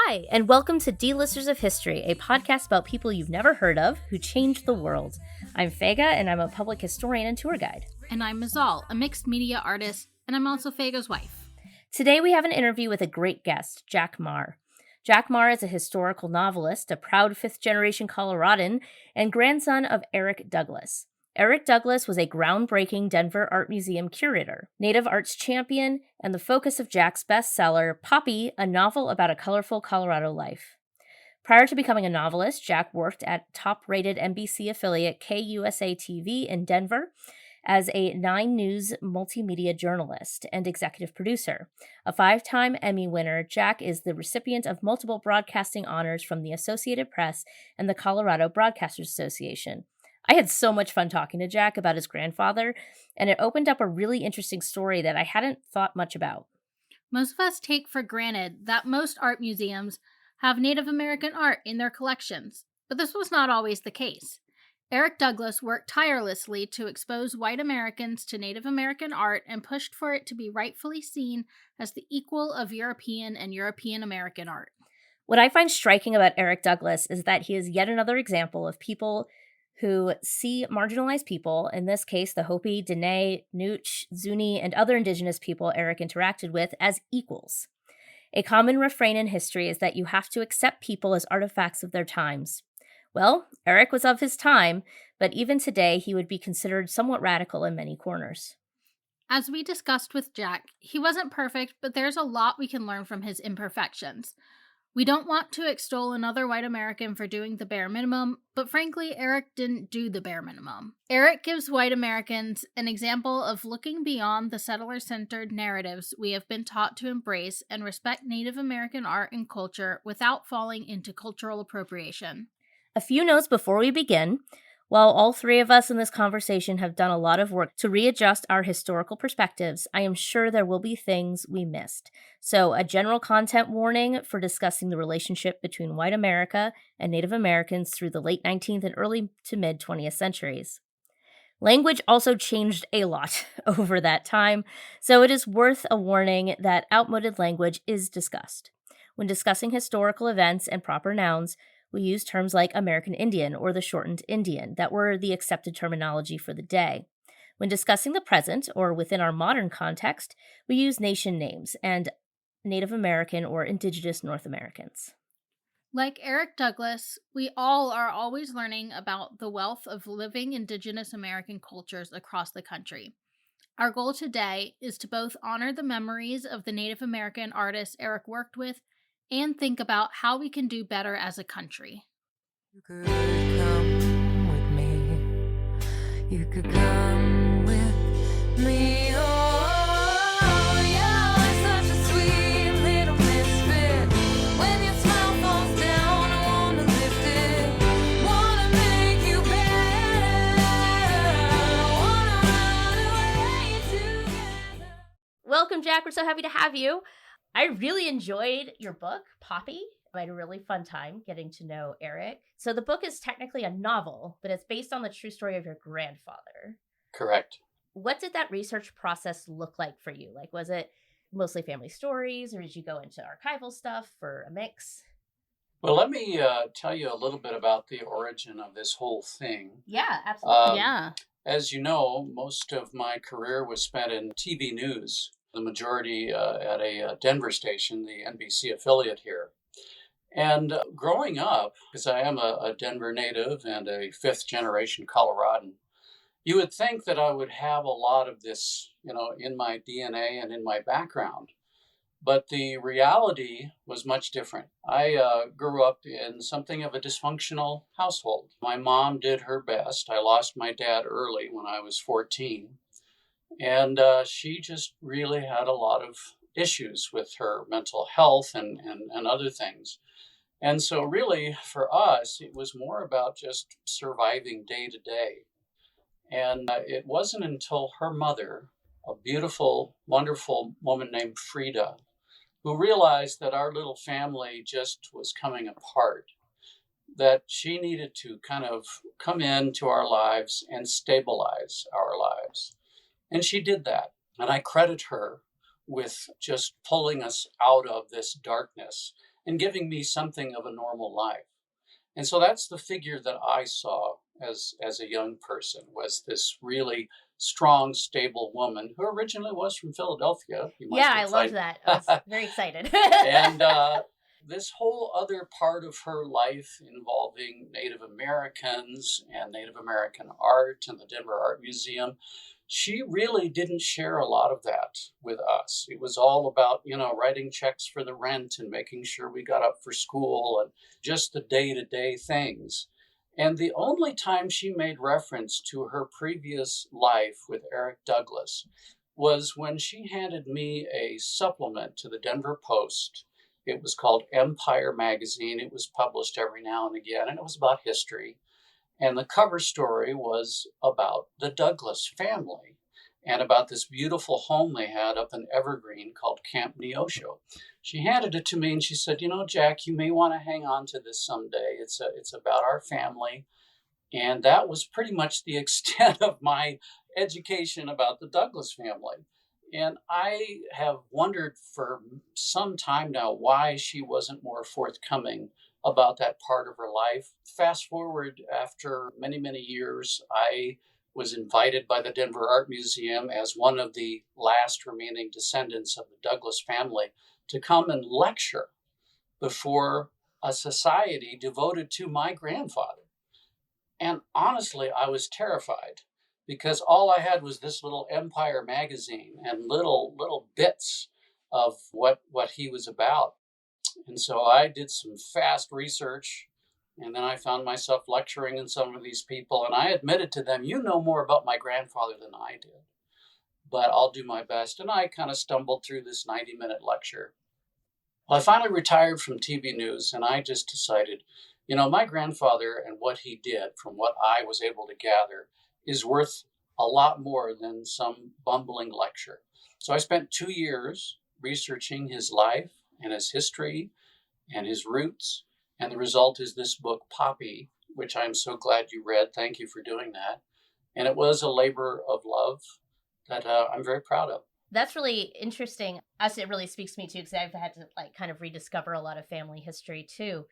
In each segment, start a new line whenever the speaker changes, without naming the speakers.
Hi, and welcome to D-Listers of History, a podcast about people you've never heard of who changed the world. I'm Fayge, and I'm a public historian and tour guide.
And I'm Mazal, a mixed media artist, and I'm also Fayge's wife.
Today we have an interview with a great guest, Jack Maher. Jack Maher is a historical novelist, a proud fifth-generation Coloradan, and grandson of Eric Douglas. Eric Douglas was a groundbreaking Denver Art Museum curator, Native arts champion, and the focus of Jack's bestseller, Poppy, a novel about a colorful Colorado life. Prior to becoming a novelist, Jack worked at top-rated NBC affiliate KUSA-TV in Denver as a 9 News multimedia journalist and executive producer. A 5-time Emmy winner, Jack is the recipient of multiple broadcasting honors from the Associated Press and the Colorado Broadcasters Association. I had so much fun talking to Jack about his grandfather, and it opened up a really interesting story that I hadn't thought much about.
Most of us take for granted that most art museums have Native American art in their collections, but this was not always the case. Eric Douglas worked tirelessly to expose white Americans to Native American art and pushed for it to be rightfully seen as the equal of European and European American art.
What I find striking about Eric Douglas is that he is yet another example of people who see marginalized people, in this case the Hopi, Dene, Nooch, Zuni, and other indigenous people Eric interacted with, as equals. A common refrain in history is that you have to accept people as artifacts of their times. Well, Eric was of his time, but even today he would be considered somewhat radical in many corners.
As we discussed with Jack, he wasn't perfect, but there's a lot we can learn from his imperfections. We don't want to extol another white American for doing the bare minimum, but frankly, Eric didn't do the bare minimum. Eric gives white Americans an example of looking beyond the settler-centered narratives we have been taught to embrace and respect Native American art and culture without falling into cultural appropriation.
A few notes before we begin. While all three of us in this conversation have done a lot of work to readjust our historical perspectives, I am sure there will be things we missed. So, a general content warning for discussing the relationship between white America and Native Americans through the late 19th and early to mid 20th centuries. Language also changed a lot over that time, so it is worth a warning that outmoded language is discussed. When discussing historical events and proper nouns, we use terms like American Indian or the shortened Indian that were the accepted terminology for the day. When discussing the present, or within our modern context, we use nation names and Native American or Indigenous North Americans.
Like Eric Douglas, we all are always learning about the wealth of living Indigenous American cultures across the country. Our goal today is to both honor the memories of the Native American artists Eric worked with and think about how we can do better as a country.
You could come with me. You could come with me. Oh, you're such a sweet little misfit. When your smile falls down, I wanna lift it. Wanna make you better. Wanna run away together.
Welcome, Jack. We're so happy to have you. I really enjoyed your book, Poppy. I had a really fun time getting to know Eric. So the book is technically a novel, but it's based on the true story of your grandfather.
Correct.
What did that research process look like for you? Like, was it mostly family stories, or did you go into archival stuff or a mix?
Well, let me tell you a little bit about the origin of this whole thing.
Yeah, absolutely.
As you know, most of my career was spent in TV news. The majority at a Denver station, the NBC affiliate here. And growing up, because I am a Denver native and a fifth-generation Coloradan, you would think that I would have a lot of this, in my DNA and in my background. But the reality was much different. I grew up in something of a dysfunctional household. My mom did her best. I lost my dad early when I was 14. And she just really had a lot of issues with her mental health and other things. And so really, for us, it was more about just surviving day to day. And it wasn't until her mother, a beautiful, wonderful woman named Frida, who realized that our little family just was coming apart, that she needed to kind of come into our lives and stabilize our lives. And she did that. And I credit her with just pulling us out of this darkness and giving me something of a normal life. And so that's the figure that I saw as a young person, was this really strong, stable woman who originally was from Philadelphia. You might
Yeah, I
think
loved that. I was very excited.
and this whole other part of her life involving Native Americans and Native American art and the Denver Art Museum, she really didn't share a lot of that with us. It was all about, writing checks for the rent and making sure we got up for school and just the day-to-day things. And the only time she made reference to her previous life with Eric Douglas was when she handed me a supplement to the Denver Post. It was called Empire Magazine. It was published every now and again, and it was about history. And the cover story was about the Douglas family and about this beautiful home they had up in Evergreen called Camp Neosho. She handed it to me and she said, Jack, you may want to hang on to this someday. It's about our family. And that was pretty much the extent of my education about the Douglas family. And I have wondered for some time now why she wasn't more forthcoming about that part of her life. Fast forward, after many, many years, I was invited by the Denver Art Museum as one of the last remaining descendants of the Douglas family to come and lecture before a society devoted to my grandfather. And honestly, I was terrified because all I had was this little Empire magazine and little bits of what he was about. And so I did some fast research, and then I found myself lecturing in some of these people, and I admitted to them, you know more about my grandfather than I did, but I'll do my best. And I kind of stumbled through this 90-minute lecture. Well, I finally retired from TV news, and I just decided, my grandfather and what he did, from what I was able to gather, is worth a lot more than some bumbling lecture. So I spent 2 years researching his life and his history and his roots. And the result is this book, Poppy, which I'm so glad you read. Thank you for doing that. And it was a labor of love that I'm very proud of.
That's really interesting. Us, it really speaks to me too, because I've had to kind of rediscover a lot of family history too.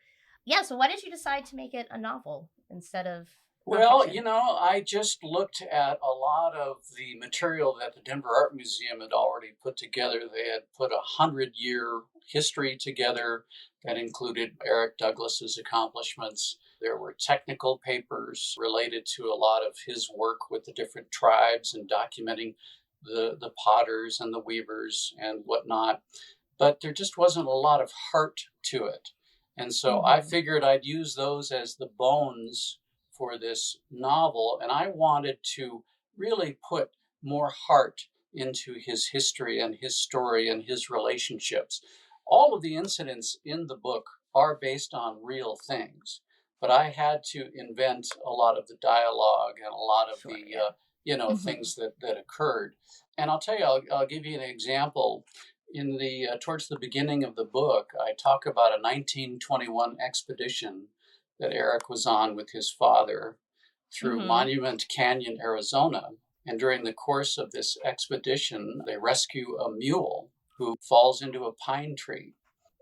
Yeah, so why did you decide to make it a novel instead of
Well,
nonfiction?
I just looked at a lot of the material that the Denver Art Museum had already put together. They had put 100-year history together that included Eric Douglas's accomplishments. There were technical papers related to a lot of his work with the different tribes and documenting the potters and the weavers and whatnot. But there just wasn't a lot of heart to it. And so I figured I'd use those as the bones for this novel. And I wanted to really put more heart into his history and his story and his relationships. All of the incidents in the book are based on real things, but I had to invent a lot of the dialogue and a lot of things that occurred. And I'll tell you, I'll give you an example. In the towards the beginning of the book, I talk about a 1921 expedition that Eric was on with his father through Monument Canyon, Arizona. And during the course of this expedition, they rescue a mule who falls into a pine tree.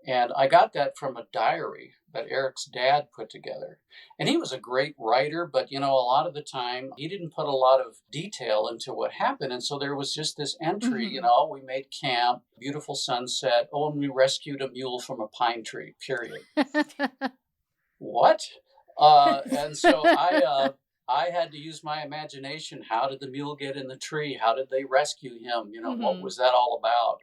And I got that from a diary that Eric's dad put together. And he was a great writer, but, a lot of the time he didn't put a lot of detail into what happened. And so there was just this entry, we made camp, beautiful sunset. Oh, and we rescued a mule from a pine tree, period. What? And so I had to use my imagination. How did the mule get in the tree? How did they rescue him? What was that all about?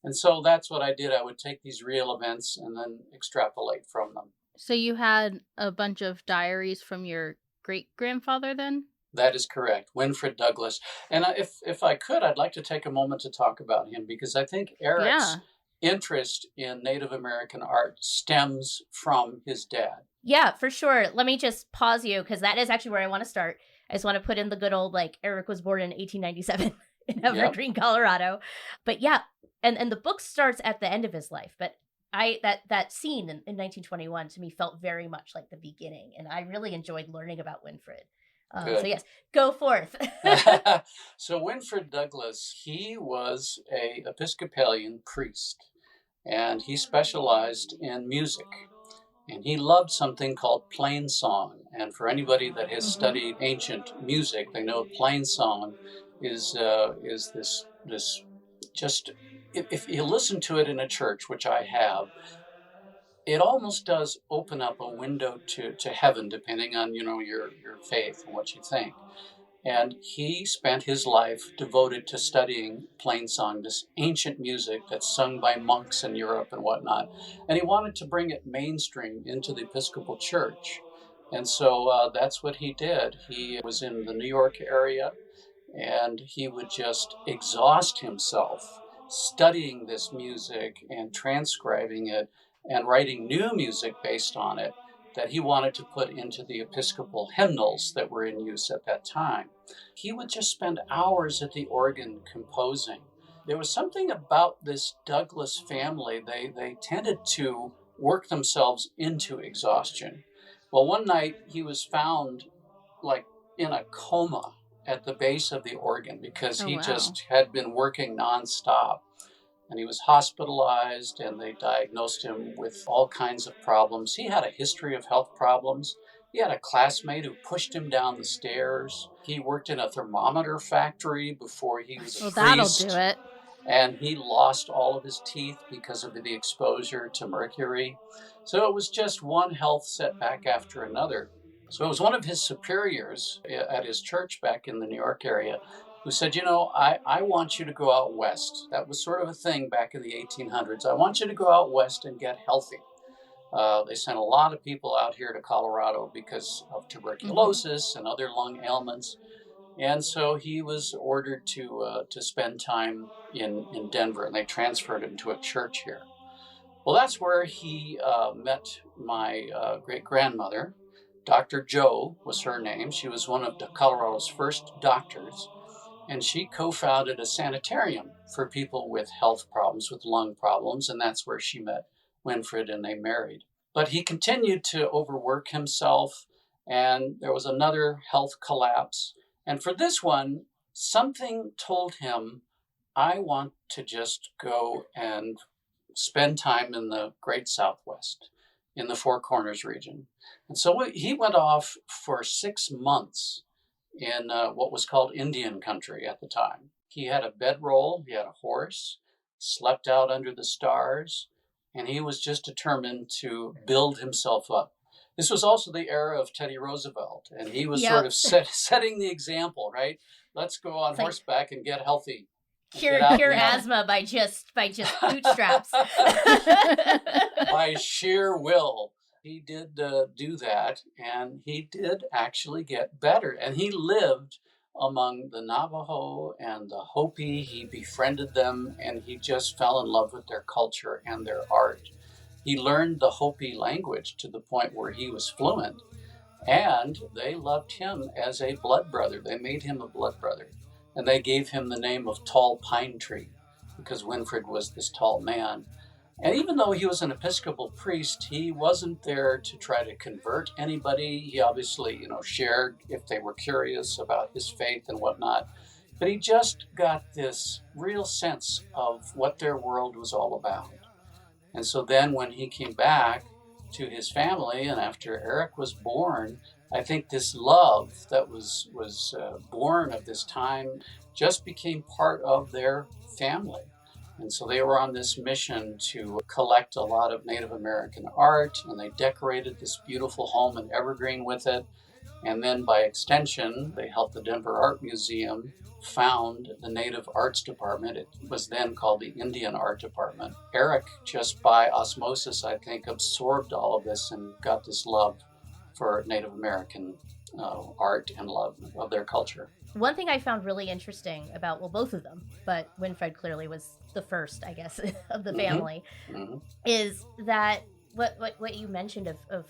And so that's what I did. I would take these real events and then extrapolate from them.
So you had a bunch of diaries from your great-grandfather then?
That is correct. Winfred Douglas. And if I could, I'd like to take a moment to talk about him, because I think Eric's interest in Native American art stems from his dad.
Yeah, for sure. Let me just pause you, because that is actually where I want to start. I just want to put in the good old, Eric was born in 1897 in Evergreen, Colorado. But yeah, and the book starts at the end of his life. But that scene in 1921 to me felt very much like the beginning. And I really enjoyed learning about Winfred. So yes, go forth.
So Winfred Douglas, he was a Episcopalian priest. and he specialized in music. And he loved something called plain song. And for anybody that has studied ancient music, they know plain song is this just if you listen to it in a church, which I have, it almost does open up a window to heaven, depending on your faith and what you think. And he spent his life devoted to studying plain song, this ancient music that's sung by monks in Europe and whatnot. And he wanted to bring it mainstream into the Episcopal Church. And so that's what he did. He was in the New York area, and he would just exhaust himself studying this music and transcribing it and writing new music based on it that he wanted to put into the Episcopal hymnals that were in use at that time. He would just spend hours at the organ composing. There was something about this Douglas family. They tended to work themselves into exhaustion. Well, one night he was found like in a coma at the base of the organ because he just had been working nonstop. And he was hospitalized, and they diagnosed him with all kinds of problems. He had a history of health problems. He had a classmate who pushed him down the stairs. He worked in a thermometer factory before he was a priest.
That'll do it.
And he lost all of his teeth because of the exposure to mercury. So it was just one health setback after another. So it was one of his superiors at his church back in the New York area who said, I want you to go out west. That was sort of a thing back in the 1800s. I want you to go out west and get healthy. They sent a lot of people out here to Colorado because of tuberculosis and other lung ailments. And so he was ordered to spend time in Denver, and they transferred him to a church here. Well, that's where he met my great-grandmother. Dr. Joe was her name. She was one of Colorado's first doctors. And she co-founded a sanitarium for people with health problems, with lung problems, and that's where she met Winfred and they married. But he continued to overwork himself, and there was another health collapse. And for this one, something told him, I want to just go and spend time in the Great Southwest, in the Four Corners region. And so he went off for 6 months in what was called Indian country at the time. He had a bedroll, he had a horse, slept out under the stars, and he was just determined to build himself up. This was also the era of Teddy Roosevelt, and he was sort of setting the example, right? Let's go on horseback and get healthy.
Cure asthma by just bootstraps.
By sheer will. He did do that, and he did actually get better. And he lived among the Navajo and the Hopi. He befriended them, and he just fell in love with their culture and their art. He learned the Hopi language to the point where he was fluent, and they loved him as a blood brother. They made him a blood brother, and they gave him the name of Tall Pine Tree because Winfred was this tall man. And even though he was an Episcopal priest, he wasn't there to try to convert anybody. He obviously, shared if they were curious about his faith and whatnot. But he just got this real sense of what their world was all about. And so then when he came back to his family, and after Eric was born, I think this love that was born of this time just became part of their family. And so they were on this mission to collect a lot of Native American art, and they decorated this beautiful home in Evergreen with it. And then by extension, they helped the Denver Art Museum found the Native Arts Department. It was then called the Indian Art Department. Eric, just by osmosis, I think, absorbed all of this and got this love for Native American art and love of their culture.
One thing I found really interesting about, both of them, but Winfred clearly was the first, I guess, of the family, is that what you mentioned of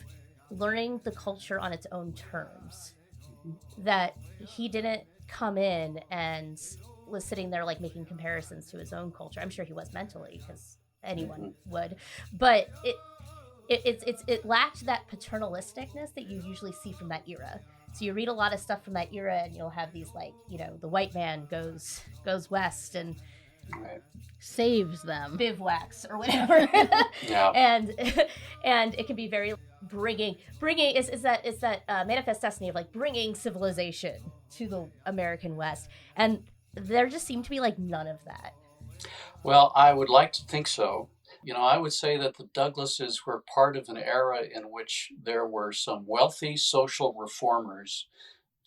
learning the culture on its own terms. That he didn't come in and was sitting there like making comparisons to his own culture. I'm sure he was mentally, because anyone would, but it lacked that paternalisticness that you usually see from that era. So you read a lot of stuff from that era, and you'll have these the white man goes west and
Right.
Saves them.
bivouacs or whatever.
Yeah.
and it can be very bringing is that manifest destiny of like bringing civilization to the American West, and there just seemed to be like none of that.
Well, I would like to think so. I would say that the Douglases were part of an era in which there were some wealthy social reformers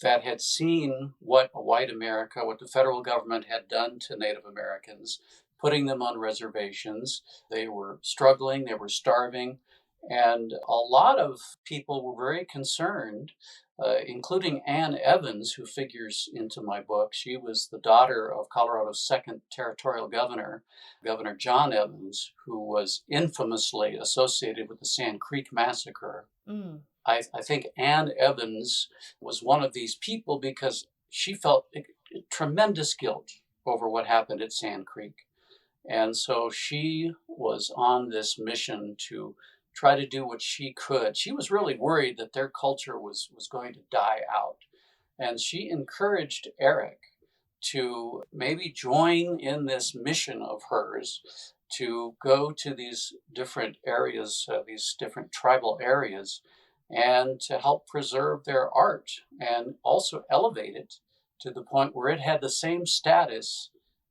that had seen what white America, what the federal government had done to Native Americans, putting them on reservations. They were struggling, they were starving, and a lot of people were very concerned, including Ann Evans, who figures into my book. She was the daughter of Colorado's second territorial governor, Governor John Evans, who was infamously associated with the Sand Creek Massacre.
Mm.
I think Ann Evans was one of these people because she felt tremendous guilt over what happened at Sand Creek. And so she was on this mission to try to do what she could. She was really worried that their culture was going to die out. And she encouraged Eric to maybe join in this mission of hers to go to these different areas, these different tribal areas, and to help preserve their art and also elevate it to the point where it had the same status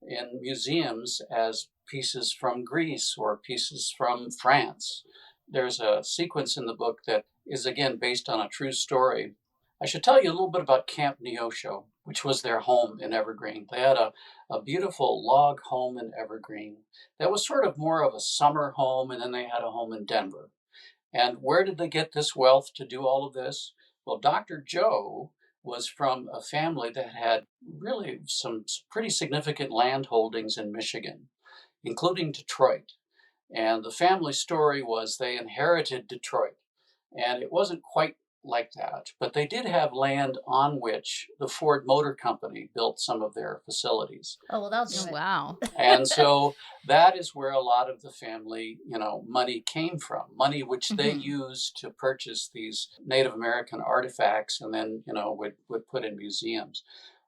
in museums as pieces from Greece or pieces from France. There's a sequence in the book that is, again, based on a true story. I should tell you a little bit about Camp Neosho, which was their home in Evergreen. They had a beautiful log home in Evergreen that was sort of more of a summer home, and then they had a home in Denver. And where did they get this wealth to do all of this? Well, Dr. Joe was from a family that had really some pretty significant land holdings in Michigan, including Detroit. And the family story was they inherited Detroit. And it wasn't quite like that, but they did have land on which the Ford Motor Company built some of their facilities.
Oh, well, that'll do
Oh,
it.
wow.
And so that is where a lot of the family, money came from, money which they
Mhm.
used to purchase these Native American artifacts and then, would put in museums.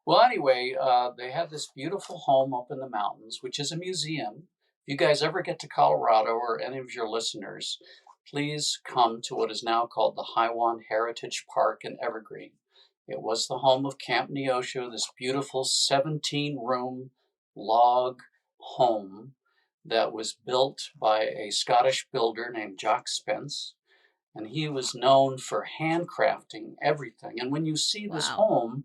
Well, anyway, they had this beautiful home up in the mountains, which is a museum. If you guys ever get to Colorado, or any of your listeners, please come to what is now called the Highwan Heritage Park in Evergreen. It was the home of Camp Neosho, this beautiful 17-room log home that was built by a Scottish builder named Jock Spence. And he was known for handcrafting everything. And when you see this
Wow.
home,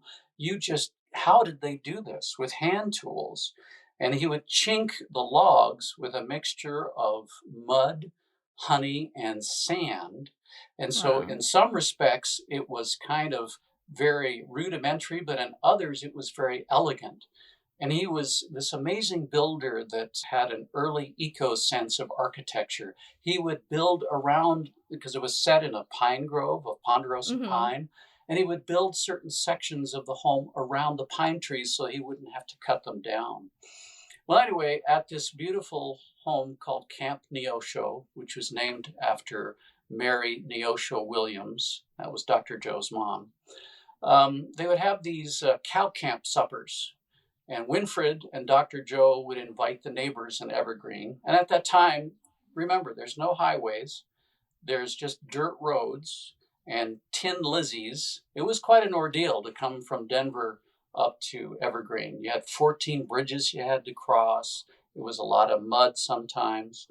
how did they do this? With hand tools. And he would chink the logs with a mixture of mud, honey, and sand. And so
Wow.
in some respects, it was kind of very rudimentary, but in others, it was very elegant. And he was this amazing builder that had an early eco sense of architecture. He would build around, because it was set in a pine grove, a ponderosa
Mhm.
pine, and he would build certain sections of the home around the pine trees so he wouldn't have to cut them down. Well, anyway, at this beautiful home called Camp Neosho, which was named after Mary Neosho Williams, that was Dr. Joe's mom, they would have these cow camp suppers. And Winfred and Dr. Joe would invite the neighbors in Evergreen. And at that time, remember, there's no highways. There's just dirt roads and Tin Lizzies. It was quite an ordeal to come from Denver up to Evergreen. You had 14 bridges you had to cross. It was a lot of mud sometimes.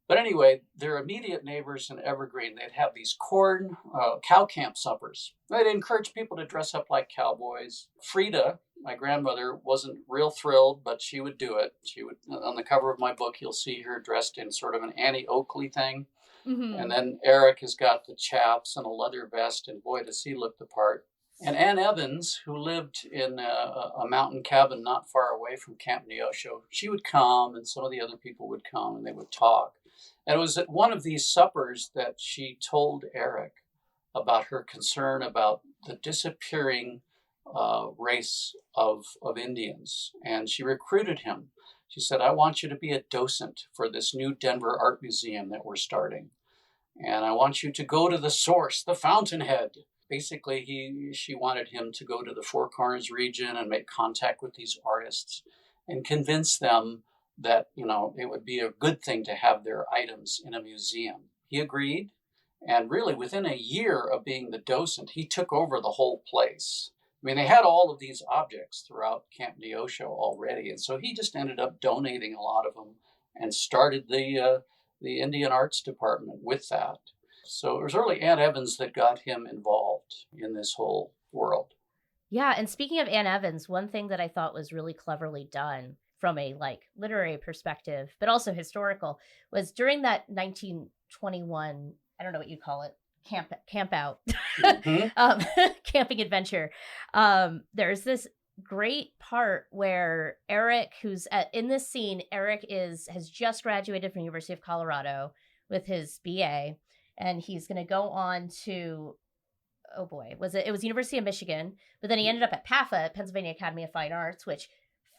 But anyway, their immediate neighbors in Evergreen, they'd have these cow camp suppers. They'd encourage people to dress up like cowboys. Frida, my grandmother, wasn't real thrilled, but she would do it. She would, on the cover of my book, you'll see her dressed in sort of an Annie Oakley thing.
Mhm.
And then Eric has got the chaps and a leather vest, and boy, does he look the part. And Ann Evans, who lived in a mountain cabin not far away from Camp Neosho, she would come, and some of the other people would come, and they would talk. And it was at one of these suppers that she told Eric about her concern about the disappearing race of Indians. And she recruited him. She said, I want you to be a docent for this new Denver Art Museum that we're starting. And I want you to go to the source, the fountainhead. Basically, she wanted him to go to the Four Corners region and make contact with these artists and convince them that, it would be a good thing to have their items in a museum. He agreed. And really, within a year of being the docent, he took over the whole place. I mean, they had all of these objects throughout Camp Neosho already. And so he just ended up donating a lot of them and started the Indian Arts Department with that. So it was really Aunt Evans that got him involved in this whole world.
Yeah, and speaking of Ann Evans, one thing that I thought was really cleverly done from a literary perspective, but also historical, was during that 1921, I don't know what you call it, camp out, camping adventure. There's this great part where Eric, who's in this scene, Eric has just graduated from University of Colorado with his BA, and he's going to go on to, oh boy, it was University of Michigan, but then he ended up at PAFA, Pennsylvania Academy of Fine Arts, which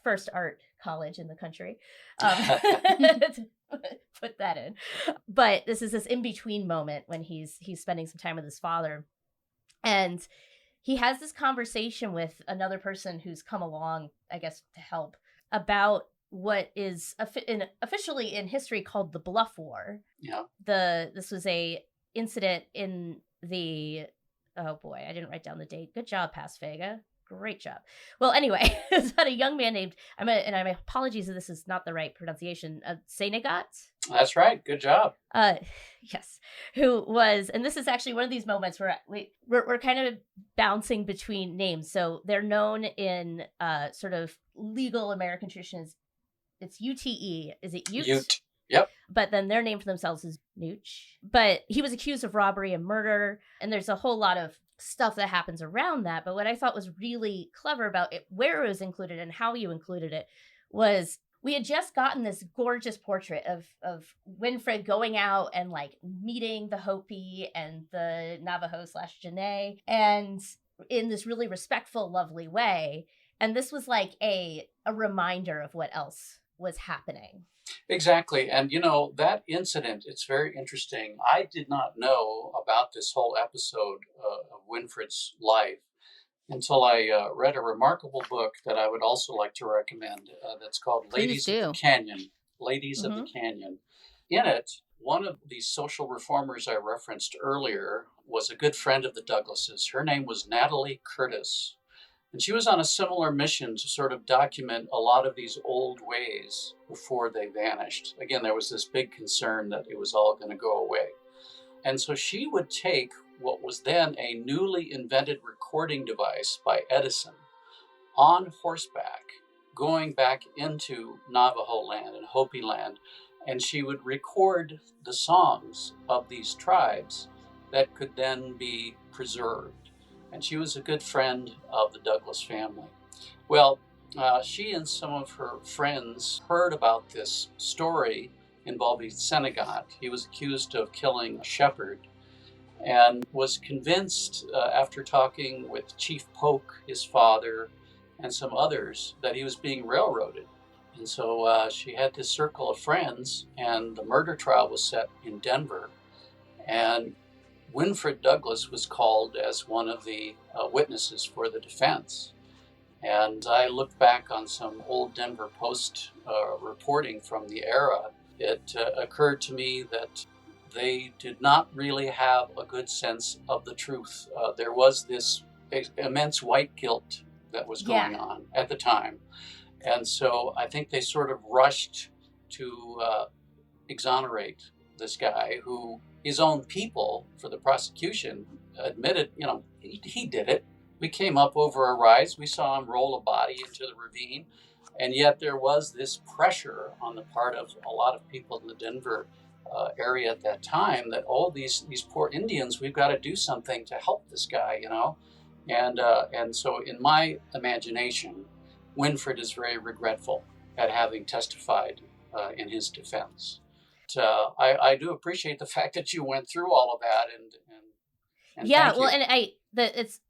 first art college in the country. Put that in. But this is this in-between moment when he's spending some time with his father. And he has this conversation with another person who's come along, I guess, to help about what is officially in history called the Bluff War.
Yeah.
This was a incident in the, oh boy, I didn't write down the date. Good job, Past Fayge. Great job. Well, anyway, it's about a young man named, and my apologies if this is not the right pronunciation, Senegat.
That's right. Good job.
Yes. Who was, and this is actually one of these moments where we're kind of bouncing between names. So they're known in sort of legal American traditions. It's UTE. Is it Ute?
Ute. Yep.
But then their name for themselves is Nooch. But he was accused of robbery and murder, and there's a whole lot of stuff that happens around that. But what I thought was really clever about it, where it was included and how you included it, was we had just gotten this gorgeous portrait of Winfred going out and meeting the Hopi and the Navajo / Janae, and in this really respectful, lovely way. And this was a reminder of what else was happening.
Exactly. And, that incident, it's very interesting. I did not know about this whole episode of Winfred's life until I read a remarkable book that I would also like to recommend that's called Ladies of the Canyon. Ladies of the Canyon. In it, one of these social reformers I referenced earlier was a good friend of the Douglases. Her name was Natalie Curtis. And she was on a similar mission to sort of document a lot of these old ways before they vanished. Again, there was this big concern that it was all going to go away. And so she would take what was then a newly invented recording device by Edison on horseback, going back into Navajo land and Hopi land, and she would record the songs of these tribes that could then be preserved. And she was a good friend of the Douglas family. Well, she and some of her friends heard about this story involving Senegat. He was accused of killing a shepherd and was convinced after talking with Chief Polk, his father, and some others that he was being railroaded. And so she had this circle of friends, and the murder trial was set in Denver. And Winfred Douglass was called as one of the witnesses for the defense. And I looked back on some old Denver Post reporting from the era. It occurred to me that they did not really have a good sense of the truth. There was this immense white guilt that was going on at the time. And so I think they sort of rushed to exonerate this guy who his own people for the prosecution admitted, he did it. We came up over a rise. We saw him roll a body into the ravine. And yet there was this pressure on the part of a lot of people in the Denver area at that time that, these poor Indians, we've got to do something to help this guy, And so in my imagination, Winfred is very regretful at having testified in his defense. I do appreciate the fact that you went through all of that and
yeah,
well,
and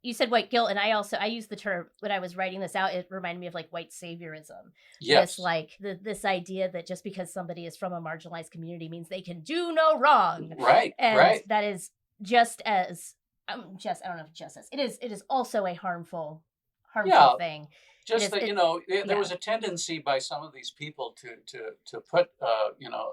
you said white guilt, and I used the term when I was writing this out. It reminded me of white saviorism.
Yes,
this idea that just because somebody is from a marginalized community means they can do no wrong.
Right,
and
right.
That is just as I don't know if it is also a harmful harmful thing.
Just that, there
yeah.
was a tendency by some of these people to put,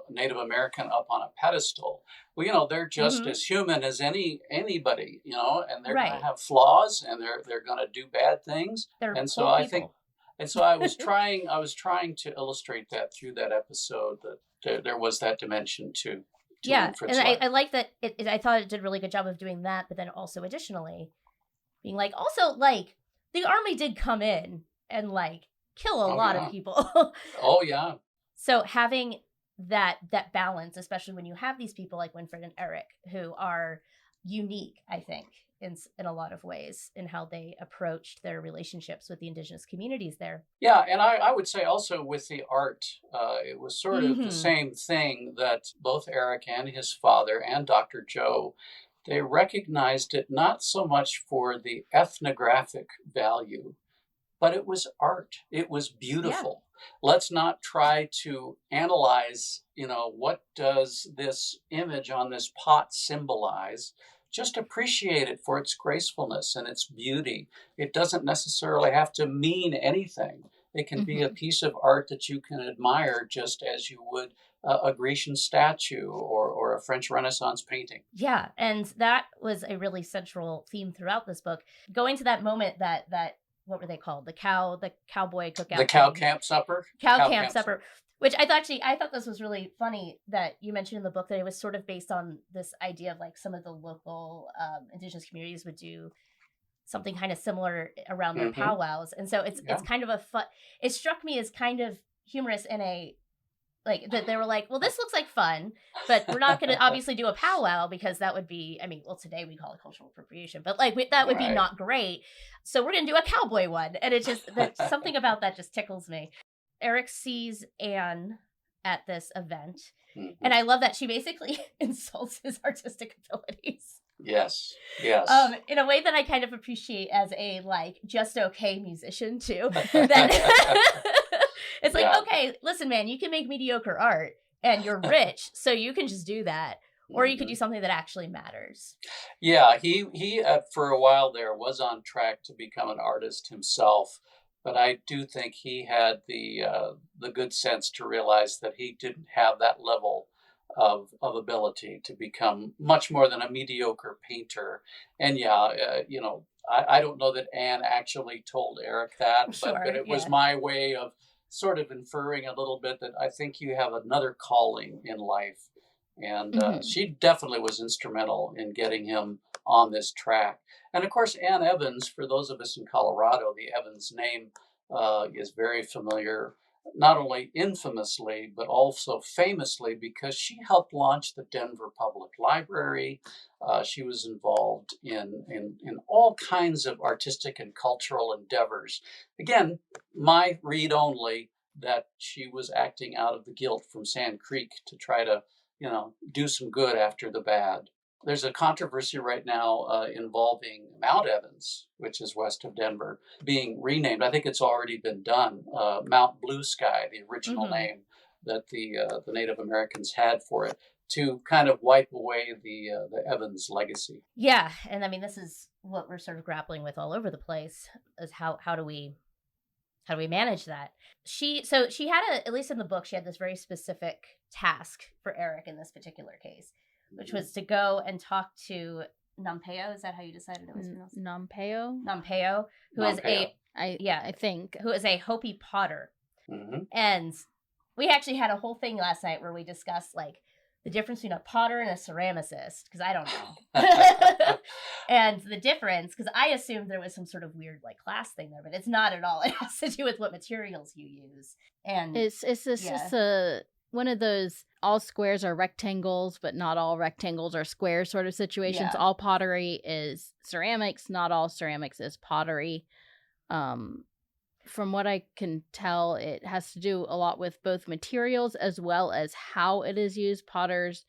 Native American up on a pedestal. Well, they're just as human as anybody, and they're going to have flaws, and they're going to do bad things.
They're
and so I think, and so I was trying to illustrate that through that episode, that there was that dimension to
and I like that. I thought it did a really good job of doing that, but then also additionally being like, also like the army did come in and like kill a lot of people.
Oh yeah.
So having that balance, especially when you have these people like Winfred and Eric, who are unique, I think, in a lot of ways in how they approached their relationships with the indigenous communities there.
Yeah, and I would say also with the art, it was sort of the same thing, that both Eric and his father and Dr. Joe, they recognized it not so much for the ethnographic value, but it was art. It was beautiful. Yeah. Let's not try to analyze, what does this image on this pot symbolize? Just appreciate it for its gracefulness and its beauty. It doesn't necessarily have to mean anything. It can be a piece of art that you can admire just as you would a Grecian statue or a French Renaissance painting.
Yeah, and that was a really central theme throughout this book. Going to that moment that what were they called? The cowboy cookout.
The cow camp supper.
Cow camp supper. Which I thought this was really funny that you mentioned in the book that it was sort of based on this idea of like some of the local indigenous communities would do something kind of similar around their powwows. And so it's kind of a fun, it struck me as kind of humorous in a, like that they were like, well, this looks like fun, but we're not going to obviously do a powwow because that would be, today we call it cultural appropriation, but like that would be not great. So we're going to do a cowboy one. And it just, something about that just tickles me. Eric sees Anne at this event, and I love that she basically insults his artistic abilities.
Yes.
In a way that I kind of appreciate as a like just okay musician too. That it's like, okay, listen, man, you can make mediocre art, and you're rich, so you can just do that, or you could do something that actually matters.
Yeah, he for a while there was on track to become an artist himself. But I do think he had the good sense to realize that he didn't have that level of ability to become much more than a mediocre painter. And I don't know that Anne actually told Eric that, but it was my way of sort of inferring a little bit that I think you have another calling in life. And she definitely was instrumental in getting him on this track. And of course, Ann Evans, for those of us in Colorado, the Evans name is very familiar, not only infamously, but also famously, because she helped launch the Denver Public Library. She was involved in all kinds of artistic and cultural endeavors. Again, my read only that she was acting out of the guilt from Sand Creek to try to do some good after the bad. There's a controversy right now involving Mount Evans, which is west of Denver, being renamed. I think it's already been done. Mount Blue Sky, the original name that the Native Americans had for it, to kind of wipe away the Evans legacy.
Yeah, and I mean, this is what we're sort of grappling with all over the place, is how do we manage that? She had at least in the book, she had this very specific task for Eric in this particular case, which was to go and talk to Nampeo. Is that how you decided it was pronounced? Nampeo, who is who is a Hopi potter. And we actually had a whole thing last night where we discussed like the difference between a potter and a ceramicist, because I don't know. And the difference, because I assumed there was some sort of weird like class thing there, but it's not at all. It has to do with what materials you use. And
it's just one of those all squares are rectangles, but not all rectangles are squares sort of situations. Yeah. All pottery is ceramics, not all ceramics is pottery. From what I can tell, it has to do a lot with both materials as well as how it is used. Potters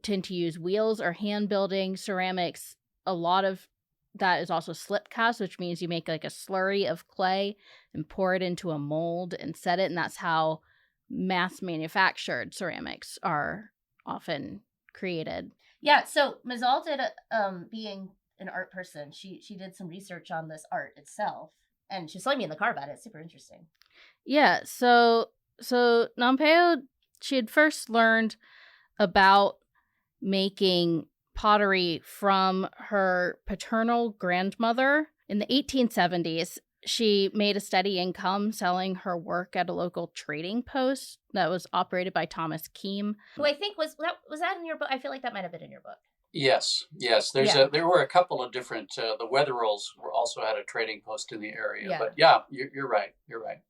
tend to use wheels or hand building. Ceramics, a lot of that is also slip cast, which means you make like a slurry of clay and pour it into a mold and set it. And that's how mass manufactured ceramics are often created.
Yeah, so Mazal did, being an art person, she did some research on this art itself. And she was telling me in the car about it. It's super interesting.
Yeah, so Nampeo, she had first learned about making pottery from her paternal grandmother in the 1870s. She made a steady income selling her work at a local trading post that was operated by Thomas Keam.
Who I think was that in your book? I feel like that might have been in your book.
Yes. There were a couple of different. The Wetherells also had a trading post in the area,
Yeah.
but yeah, you're right. You're right.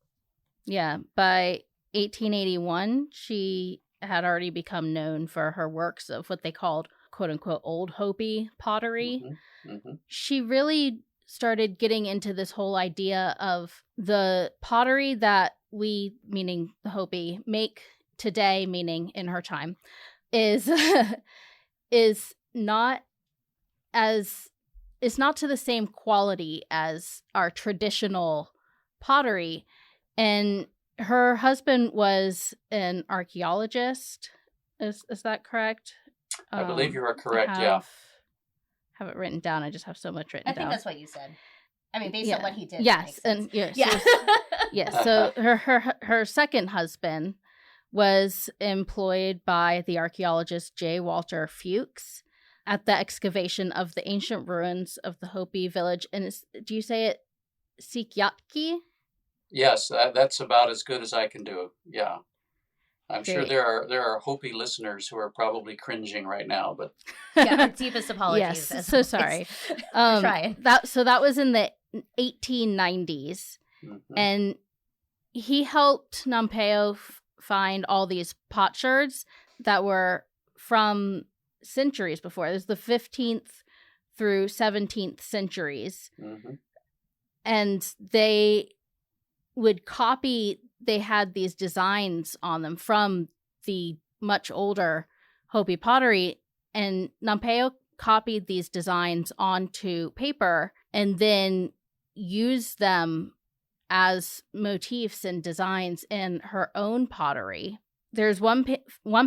Yeah, by 1881, she had already become known for her works of what they called "quote unquote" Old Hopi pottery. She really started getting into this whole idea of the pottery that we, meaning the Hopi, make today, meaning in her time, is not to the same quality as our traditional pottery. And her husband was an archaeologist. Is that correct?
I believe you are correct.
I have it written down. I just have so much written down.
I think that's what you said. I mean, based on what he did.
Yes,
and
yes. So her second husband was employed by the archaeologist J. Walter Fuchs at the excavation of the ancient ruins of the Hopi village. And do you say it Sikyatki?
Yes, that's about as good as I can do. Yeah. I'm sure
Great.
there are Hopi listeners who are probably cringing right now, but
yeah, our deepest apologies.
Yes, so sorry.
Trying.
That was in the 1890s, and he helped Nampeo find all these potsherds that were from centuries before. There's the 15th through 17th centuries, and they would copy. They had these designs on them from the much older Hopi pottery, and Nampeo copied these designs onto paper and then used them as motifs and designs in her own pottery. There's one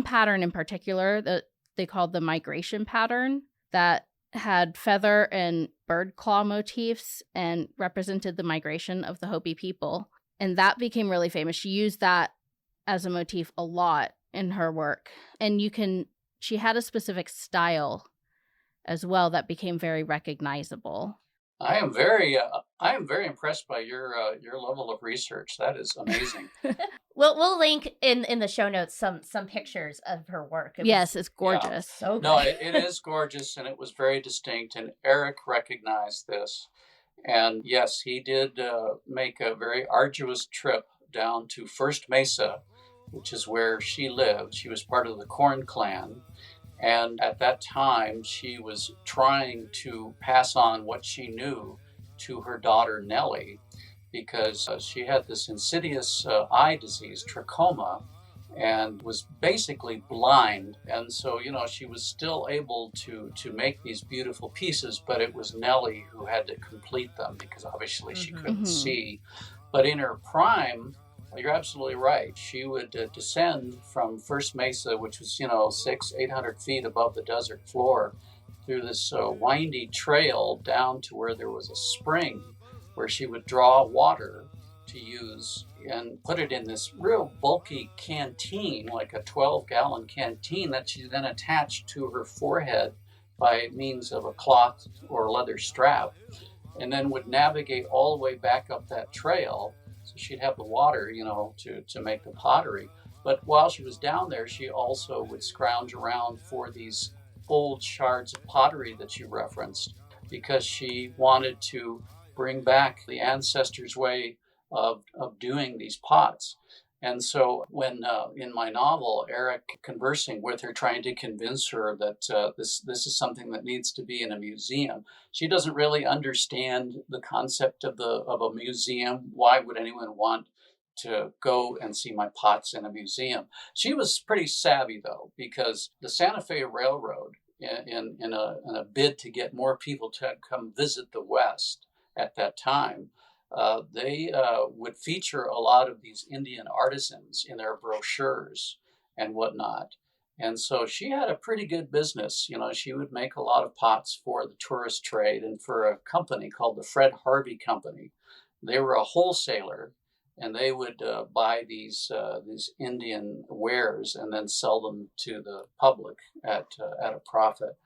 pattern in particular that they called the migration pattern that had feather and bird claw motifs and represented the migration of the Hopi people. And that became really famous. She used that as a motif a lot in her work. And she had a specific style as well that became very recognizable.
I am very impressed by your level of research. That is amazing.
We'll link in the show notes some pictures of her work.
Yes, it's gorgeous.
So good.
No, it is gorgeous, and it was very distinct. And Eric recognized this. And yes, he did make a very arduous trip down to First Mesa, which is where she lived. She was part of the Corn Clan. And at that time, she was trying to pass on what she knew to her daughter, Nellie, because she had this insidious eye disease, trachoma, and was basically blind. And so, she was still able to make these beautiful pieces, but it was Nellie who had to complete them because obviously she couldn't see. But in her prime, you're absolutely right. She would descend from First Mesa, which was, 600-800 feet above the desert floor, through this windy trail down to where there was a spring where she would draw water to use and put it in this real bulky canteen, like a 12-gallon canteen that she then attached to her forehead by means of a cloth or leather strap, and then would navigate all the way back up that trail. So she'd have the water, to make the pottery. But while she was down there, she also would scrounge around for these old shards of pottery that you referenced, because she wanted to bring back the ancestors' way of doing these pots. And so when in my novel, Eric conversing with her, trying to convince her that this is something that needs to be in a museum, she doesn't really understand the concept of a museum. Why would anyone want to go and see my pots in a museum? She was pretty savvy, though, because the Santa Fe Railroad, in a bid to get more people to come visit the West at that time, they would feature a lot of these Indian artisans in their brochures and whatnot. And so she had a pretty good business. She would make a lot of pots for the tourist trade and for a company called the Fred Harvey Company. They were a wholesaler, and they would buy these Indian wares and then sell them to the public at a profit.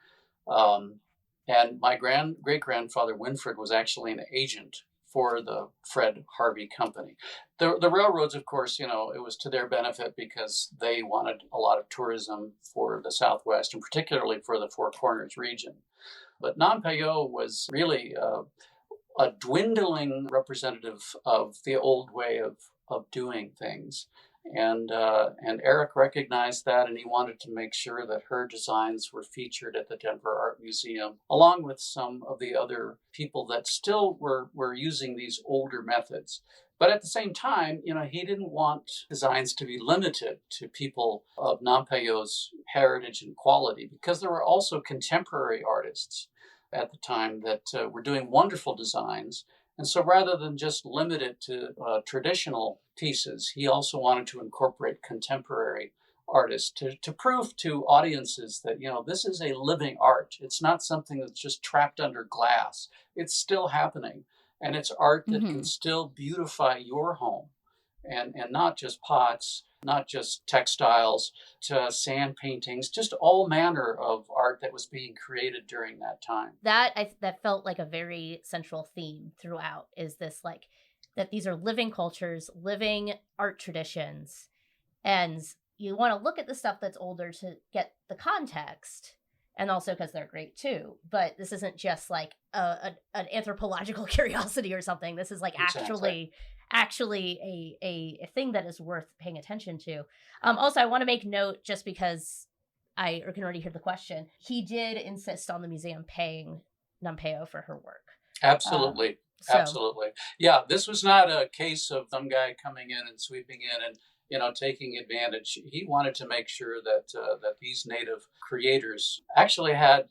Um, and my great grandfather Winfred was actually an agent for the Fred Harvey Company. The railroads, of course, it was to their benefit because they wanted a lot of tourism for the Southwest and particularly for the Four Corners region. But Nampeyo was really a dwindling representative of the old way of doing things. And Eric recognized that, and he wanted to make sure that her designs were featured at the Denver Art Museum, along with some of the other people that still were using these older methods. But at the same time, he didn't want designs to be limited to people of Nampeyo's heritage and quality, because there were also contemporary artists at the time that were doing wonderful designs. And so rather than just limit it to traditional pieces, he also wanted to incorporate contemporary artists to prove to audiences that, this is a living art. It's not something that's just trapped under glass. It's still happening. And it's art that can still beautify your home, and not just pots, not just textiles, to sand paintings, just all manner of art that was being created during that time.
That felt like a very central theme throughout, is this like that these are living cultures, living art traditions, and you want to look at the stuff that's older to get the context, and also because they're great too. But this isn't just like an anthropological curiosity or something. This is like actually a thing that is worth paying attention to. Also, I want to make note, just because I can already hear the question, he did insist on the museum paying Nampeyo for her work.
Absolutely. Absolutely. Yeah, this was not a case of some guy coming in and sweeping in and taking advantage. He wanted to make sure that that these native creators actually had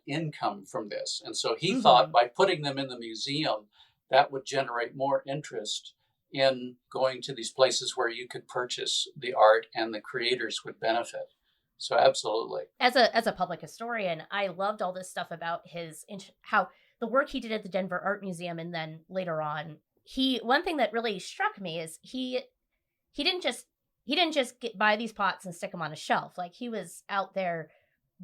income from this, and so he thought by putting them in the museum, that would generate more interest in going to these places where you could purchase the art and the creators would benefit. So absolutely.
As a public historian, I loved all this stuff about how the work he did at the Denver Art Museum, and then later on, one thing that really struck me is he didn't just buy these pots and stick them on a shelf. Like, he was out there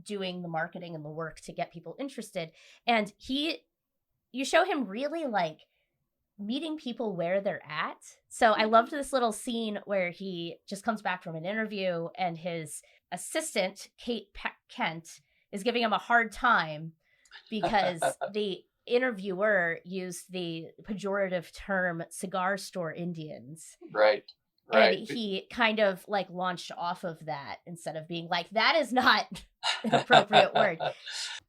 doing the marketing and the work to get people interested. And you show him really like meeting people where they're at. So I loved this little scene where he just comes back from an interview and his assistant, Kate Kent, is giving him a hard time because the interviewer used the pejorative term cigar store Indians.
Right.
And he kind of like launched off of that instead of being like, that is not an appropriate word.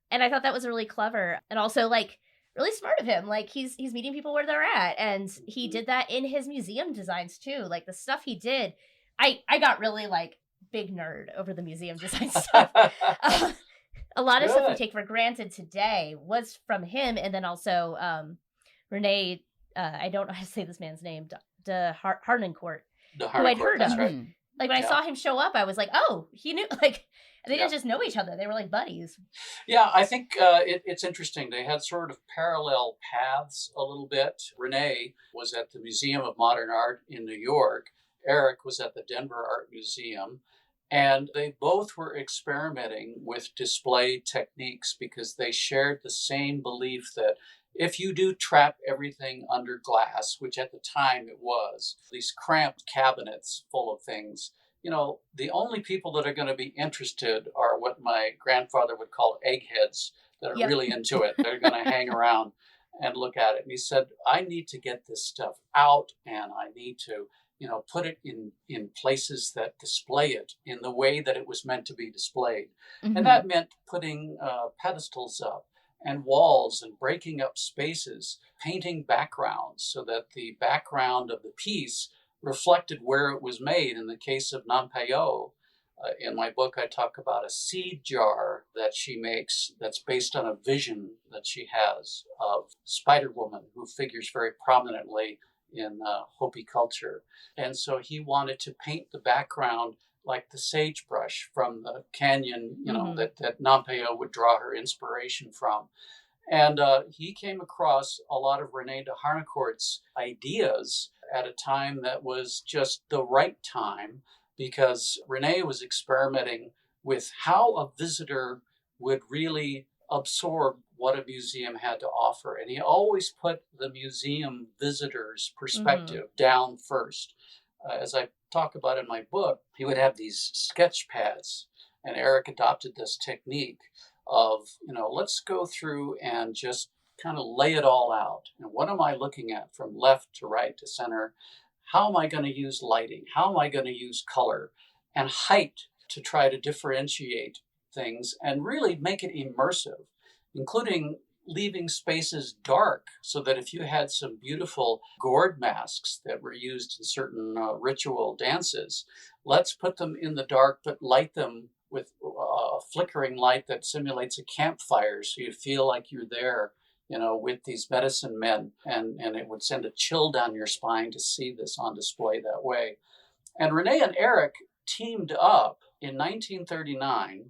And I thought that was really clever, and also like really smart of him. Like, he's meeting people where they're at, and he did that in his museum designs too. Like, the stuff he did, I got really like big nerd over the museum design stuff. A lot of stuff we take for granted today was from him, and then also Renee, I don't know how to say this man's name, de Harnoncourt, who I'd heard of.
Right.
Like, when I saw him show up, I was like, oh, he knew, like, they didn't just know each other. They were like buddies.
Yeah, I think it's interesting. They had sort of parallel paths a little bit. Renee was at the Museum of Modern Art in New York. Eric was at the Denver Art Museum. And they both were experimenting with display techniques because they shared the same belief that if you do trap everything under glass, which at the time it was, these cramped cabinets full of things, the only people that are going to be interested are what my grandfather would call eggheads that are really into it. They're going to hang around and look at it. And he said, I need to get this stuff out, and I need to put it in places that display it in the way that it was meant to be displayed. And that meant putting pedestals up and walls and breaking up spaces, painting backgrounds so that the background of the piece reflected where it was made. In the case of Nampeyo, in my book, I talk about a seed jar that she makes that's based on a vision that she has of Spider Woman, who figures very prominently in Hopi culture. And so he wanted to paint the background like the sagebrush from the canyon, that Nampeyo would draw her inspiration from. And he came across a lot of Rene de Harnoncourt's ideas at a time that was just the right time, because Rene was experimenting with how a visitor would really absorb what a museum had to offer. And he always put the museum visitor's perspective down first. As I talk about in my book, he would have these sketch pads, and Eric adopted this technique of, let's go through and just kind of lay it all out. And what am I looking at from left to right to center? How am I going to use lighting? How am I going to use color and height to try to differentiate things and really make it immersive, including leaving spaces dark so that if you had some beautiful gourd masks that were used in certain ritual dances, let's put them in the dark, but light them with a flickering light that simulates a campfire, so you feel like you're there, with these medicine men, and it would send a chill down your spine to see this on display that way. And Rene and Eric teamed up in 1939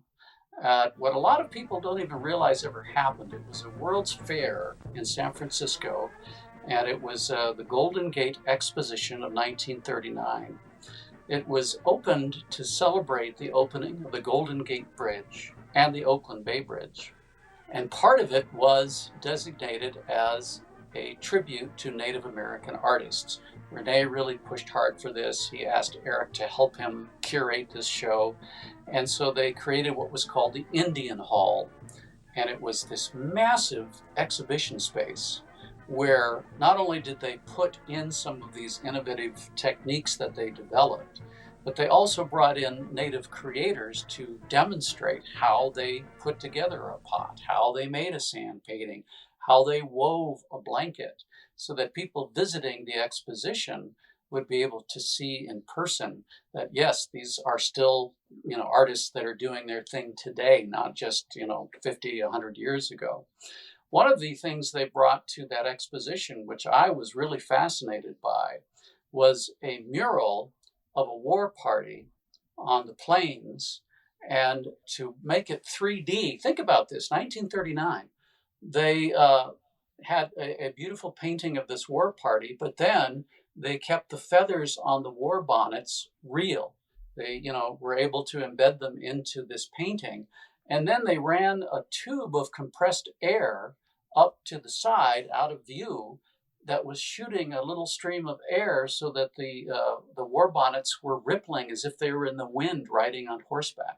at what a lot of people don't even realize ever happened. It was a World's Fair in San Francisco, and it was the Golden Gate Exposition of 1939. It was opened to celebrate the opening of the Golden Gate Bridge and the Oakland Bay Bridge. And part of it was designated as a tribute to Native American artists. Rene really pushed hard for this. He asked Eric to help him curate this show. And so they created what was called the Indian Hall. And it was this massive exhibition space where not only did they put in some of these innovative techniques that they developed, but they also brought in Native creators to demonstrate how they put together a pot, how they made a sand painting, how they wove a blanket, so that people visiting the exposition would be able to see in person that, yes, these are still, artists that are doing their thing today, not just, 50, 100 years ago. One of the things they brought to that exposition, which I was really fascinated by, was a mural of a war party on the plains. And to make it 3D, think about this, 1939, they had a beautiful painting of this war party, but then they kept the feathers on the war bonnets real. They, were able to embed them into this painting. And then they ran a tube of compressed air up to the side out of view that was shooting a little stream of air so that the war bonnets were rippling as if they were in the wind riding on horseback.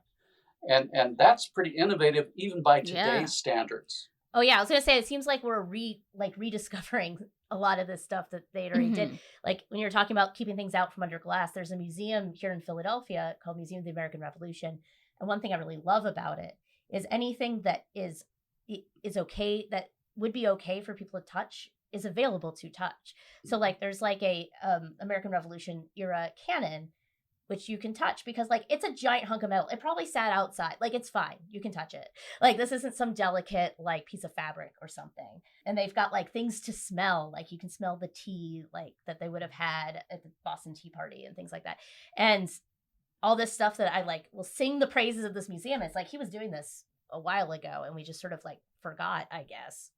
And that's pretty innovative even by today's standards.
Oh yeah, I was gonna say, it seems like we're rediscovering a lot of this stuff that they already did. Like when you're talking about keeping things out from under glass, there's a museum here in Philadelphia called Museum of the American Revolution. And one thing I really love about it is anything that is okay, that would be okay for people to touch, is available to touch. So like there's like a American Revolution era cannon, which you can touch because like it's a giant hunk of metal. It probably sat outside. Like it's fine. You can touch it. Like this isn't some delicate like piece of fabric or something. And they've got like things to smell. Like you can smell the tea like that they would have had at the Boston Tea Party and things like that. And all this stuff that I like will sing the praises of this museum. It's like he was doing this a while ago and we just sort of like forgot, I guess.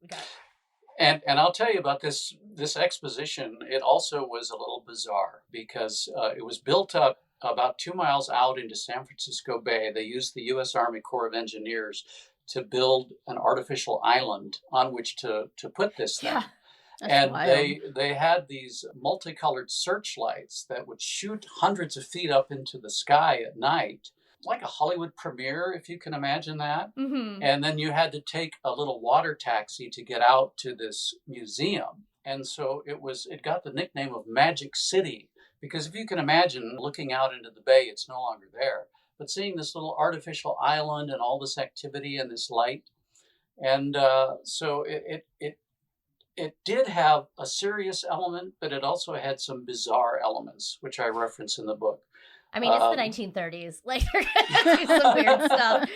And I'll tell you about this exposition. It also was a little bizarre because it was built up about 2 miles out into San Francisco Bay. They used the U.S. Army Corps of Engineers to build an artificial island on which to put this thing.
Yeah,
and
wild.
they had these multicolored searchlights that would shoot hundreds of feet up into the sky at night, like a Hollywood premiere, if you can imagine that.
Mm-hmm.
And then you had to take a little water taxi to get out to this museum. And so it got the nickname of Magic City, because if you can imagine looking out into the bay, it's no longer there. But seeing this little artificial island and all this activity and this light. And so it did have a serious element, but it also had some bizarre elements, which I reference in the book.
I mean, it's the 1930s. Like, they're going to do some weird stuff.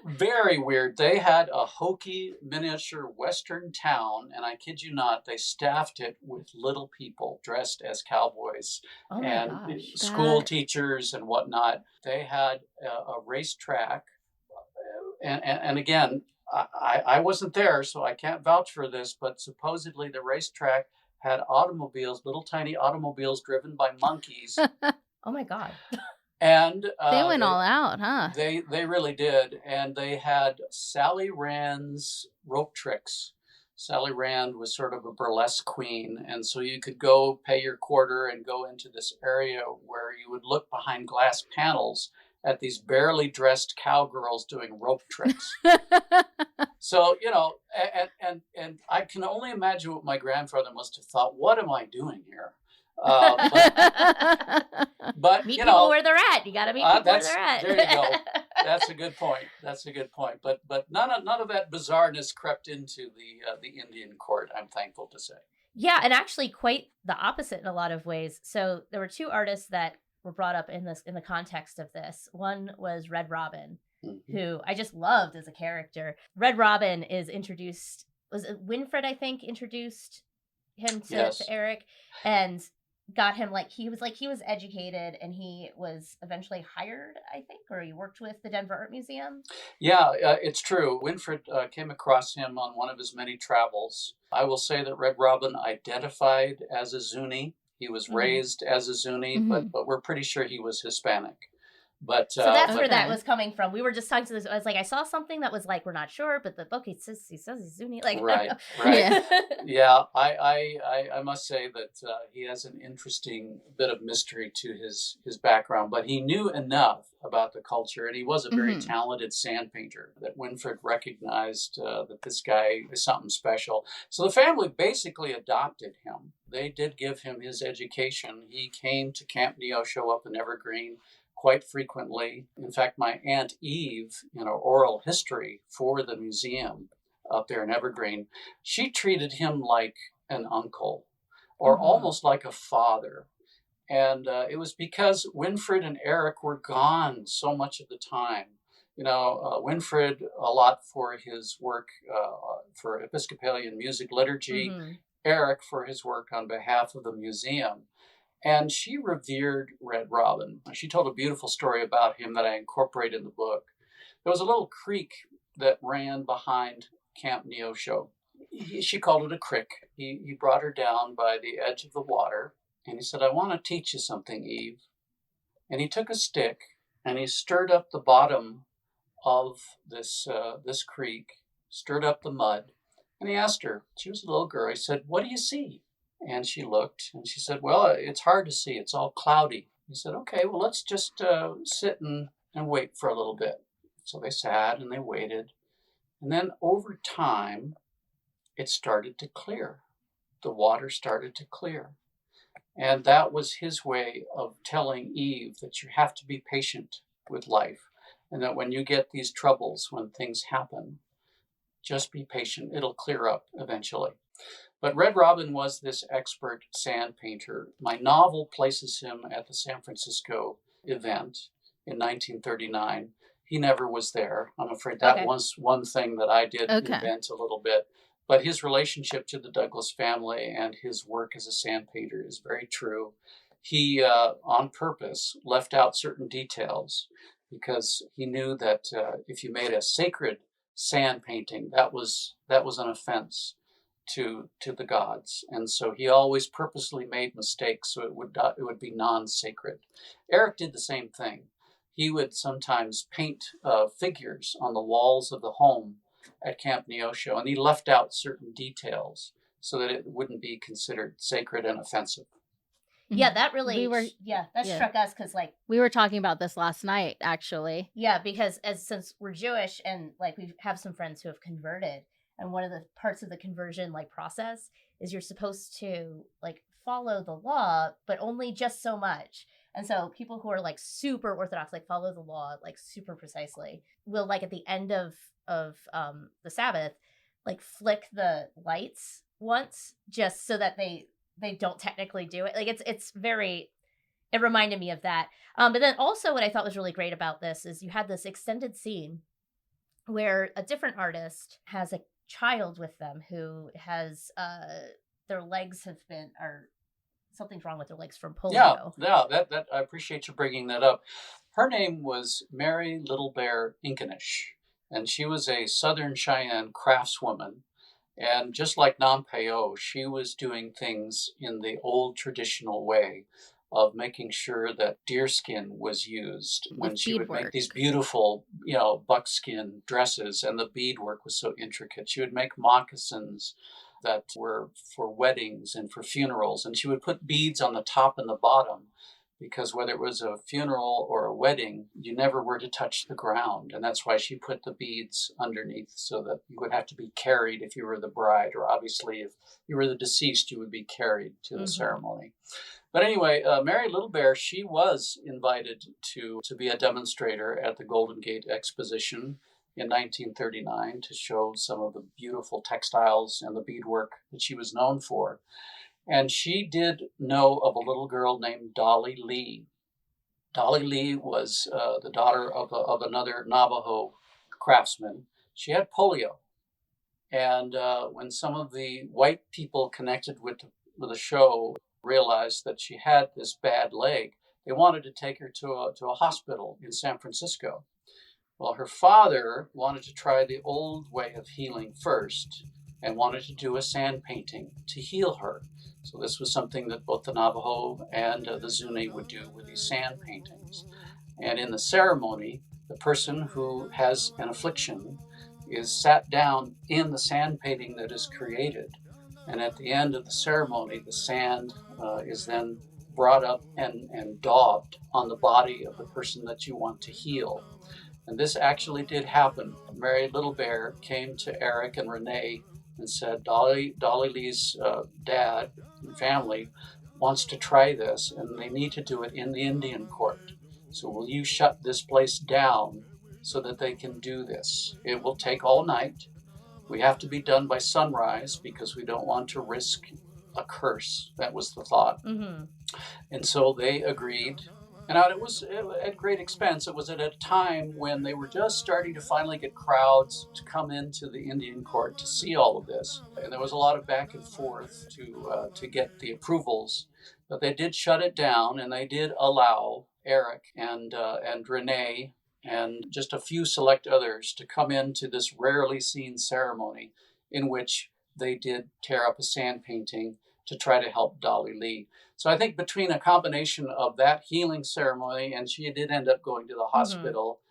Very weird. They had a hokey miniature Western town, and I kid you not, they staffed it with little people dressed as cowboys and school teachers and whatnot. They had a racetrack. And again, I wasn't there, so I can't vouch for this, but supposedly the racetrack had automobiles, little tiny automobiles driven by monkeys,
Oh my God.
and
They went all out, huh?
they really did, and they had Sally Rand's rope tricks. Sally Rand was sort of a burlesque queen, and so you could go pay your quarter and go into this area where you would look behind glass panels at these barely dressed cowgirls doing rope tricks. So, and I can only imagine what my grandfather must have thought. What am I doing here? But
Meet
you
people
know,
where they're at. You got to meet people where they're at.
there you go. That's a good point. But none of that bizarreness crept into the Indian court, I'm thankful to say.
Yeah, and actually quite the opposite in a lot of ways. So there were two artists that were brought up in the context of this. One was Red Robin, who I just loved as a character. Red Robin is introduced, was it Winfred, I think, introduced him to Eric, and got him he was educated, and he was eventually hired, I think, or he worked with the Denver Art Museum.
Yeah, it's true. Winfred came across him on one of his many travels. I will say that Red Robin identified as a Zuni. He was raised as a Zuni, but we're pretty sure he was Hispanic. But
so that's where that was coming from. We were just talking to this. I was like, I saw something that was we're not sure, but the book he says he's Zuni.
Right. Yeah. I must say that he has an interesting bit of mystery to his background, but he knew enough about the culture, and he was a very talented sand painter that Winfred recognized that this guy is something special. So the family basically adopted him. They did give him his education. He came to Camp Neosho up in Evergreen quite frequently. In fact, my Aunt Eve, in her oral history for the museum up there in Evergreen, she treated him like an uncle or almost like a father. And it was because Winfred and Eric were gone so much of the time. Winfred a lot for his work for Episcopalian music liturgy, Eric for his work on behalf of the museum. And she revered Red Robin. She told a beautiful story about him that I incorporate in the book. There was a little creek that ran behind Camp Neosho. She called it a crick. He brought her down by the edge of the water, and he said, I want to teach you something, Eve. And he took a stick, and he stirred up the bottom of this creek, stirred up the mud, and he asked her, she was a little girl, he said, what do you see? And she looked, and she said, well, it's hard to see. It's all cloudy. He said, okay, well, let's just sit and wait for a little bit. So they sat and they waited. And then over time, it started to clear. The water started to clear. And that was his way of telling Eve that you have to be patient with life. And that when you get these troubles, when things happen, just be patient. It'll clear up eventually. But Red Robin was this expert sand painter. My novel places him at the San Francisco event in 1939. He never was there. I'm afraid that was one thing that I did invent a little bit. But his relationship to the Douglas family and his work as a sand painter is very true. He, on purpose, left out certain details because he knew that if you made a sacred sand painting, that was an offense to the gods, and so he always purposely made mistakes so it would be non-sacred. Eric did the same thing. He would sometimes paint figures on the walls of the home at Camp Neosho, and he left out certain details so that it wouldn't be considered sacred and offensive.
Yeah, that really struck us because
we were talking about this last night, actually.
Yeah, because since we're Jewish and we have some friends who have converted. And one of the parts of the conversion process is you're supposed to follow the law, but only just so much. And so people who are super Orthodox, follow the law super precisely, will at the end of the Sabbath, flick the lights once just so that they don't technically do it. It's very. It reminded me of that. But then also what I thought was really great about this is you had this extended scene where a different artist has a child with them who has their legs something's wrong with their legs from polio.
That I appreciate you bringing that up. Her name was Mary Little Bear Inkanish, And she was a Southern Cheyenne craftswoman. And just like Nampeo, she was doing things in the old traditional way of making sure that deerskin was used when
With
she would make
beadwork.
these beautiful, buckskin dresses, and the beadwork was so intricate. She would make moccasins that were for weddings and for funerals, and she would put beads on the top and the bottom because whether it was a funeral or a wedding, you never were to touch the ground. And that's why she put the beads underneath so that you would have to be carried if you were the bride, or obviously if you were the deceased, you would be carried to the ceremony. But anyway, Mary Little Bear, she was invited to be a demonstrator at the Golden Gate Exposition in 1939 to show some of the beautiful textiles and the beadwork that she was known for. And she did know of a little girl named Dolly Lee. Dolly Lee was the daughter of another Navajo craftsman. She had polio. And when some of the white people connected with the show realized that she had this bad leg, they wanted to take her to a hospital in San Francisco. Well, her father wanted to try the old way of healing first and wanted to do a sand painting to heal her. So this was something that both the Navajo and the Zuni would do with these sand paintings. And in the ceremony, the person who has an affliction is sat down in the sand painting that is created. And at the end of the ceremony, the sand is then brought up and daubed on the body of the person that you want to heal. And this actually did happen. Mary Little Bear came to Eric and Renee and said, Dolly Lee's dad and family wants to try this, and they need to do it in the Indian court. So will you shut this place down so that they can do this? It will take all night. We have to be done by sunrise because we don't want to risk a curse. That was the thought.
Mm-hmm.
And so they agreed. And it was at great expense. It was at a time when they were just starting to finally get crowds to come into the Indian court to see all of this. And there was a lot of back and forth to get the approvals. But they did shut it down, and they did allow Eric and Renee and just a few select others to come into this rarely seen ceremony in which they did tear up a sand painting to try to help Dolly Lee. So I think between a combination of that healing ceremony, and she did end up going to the hospital,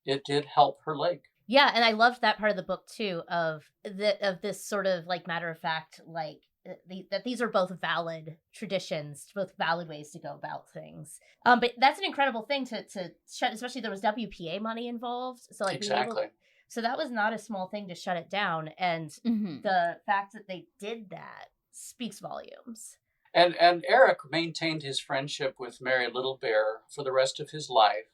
it did help her leg.
Yeah, and I loved that part of the book too, of this sort of like matter of fact, like that these are both valid traditions, both valid ways to go about things. But that's an incredible thing to shut, especially there was WPA money involved. So like
exactly.
So that was not a small thing to shut it down, and the fact that they did that speaks volumes.
And Eric maintained his friendship with Mary Little Bear for the rest of his life.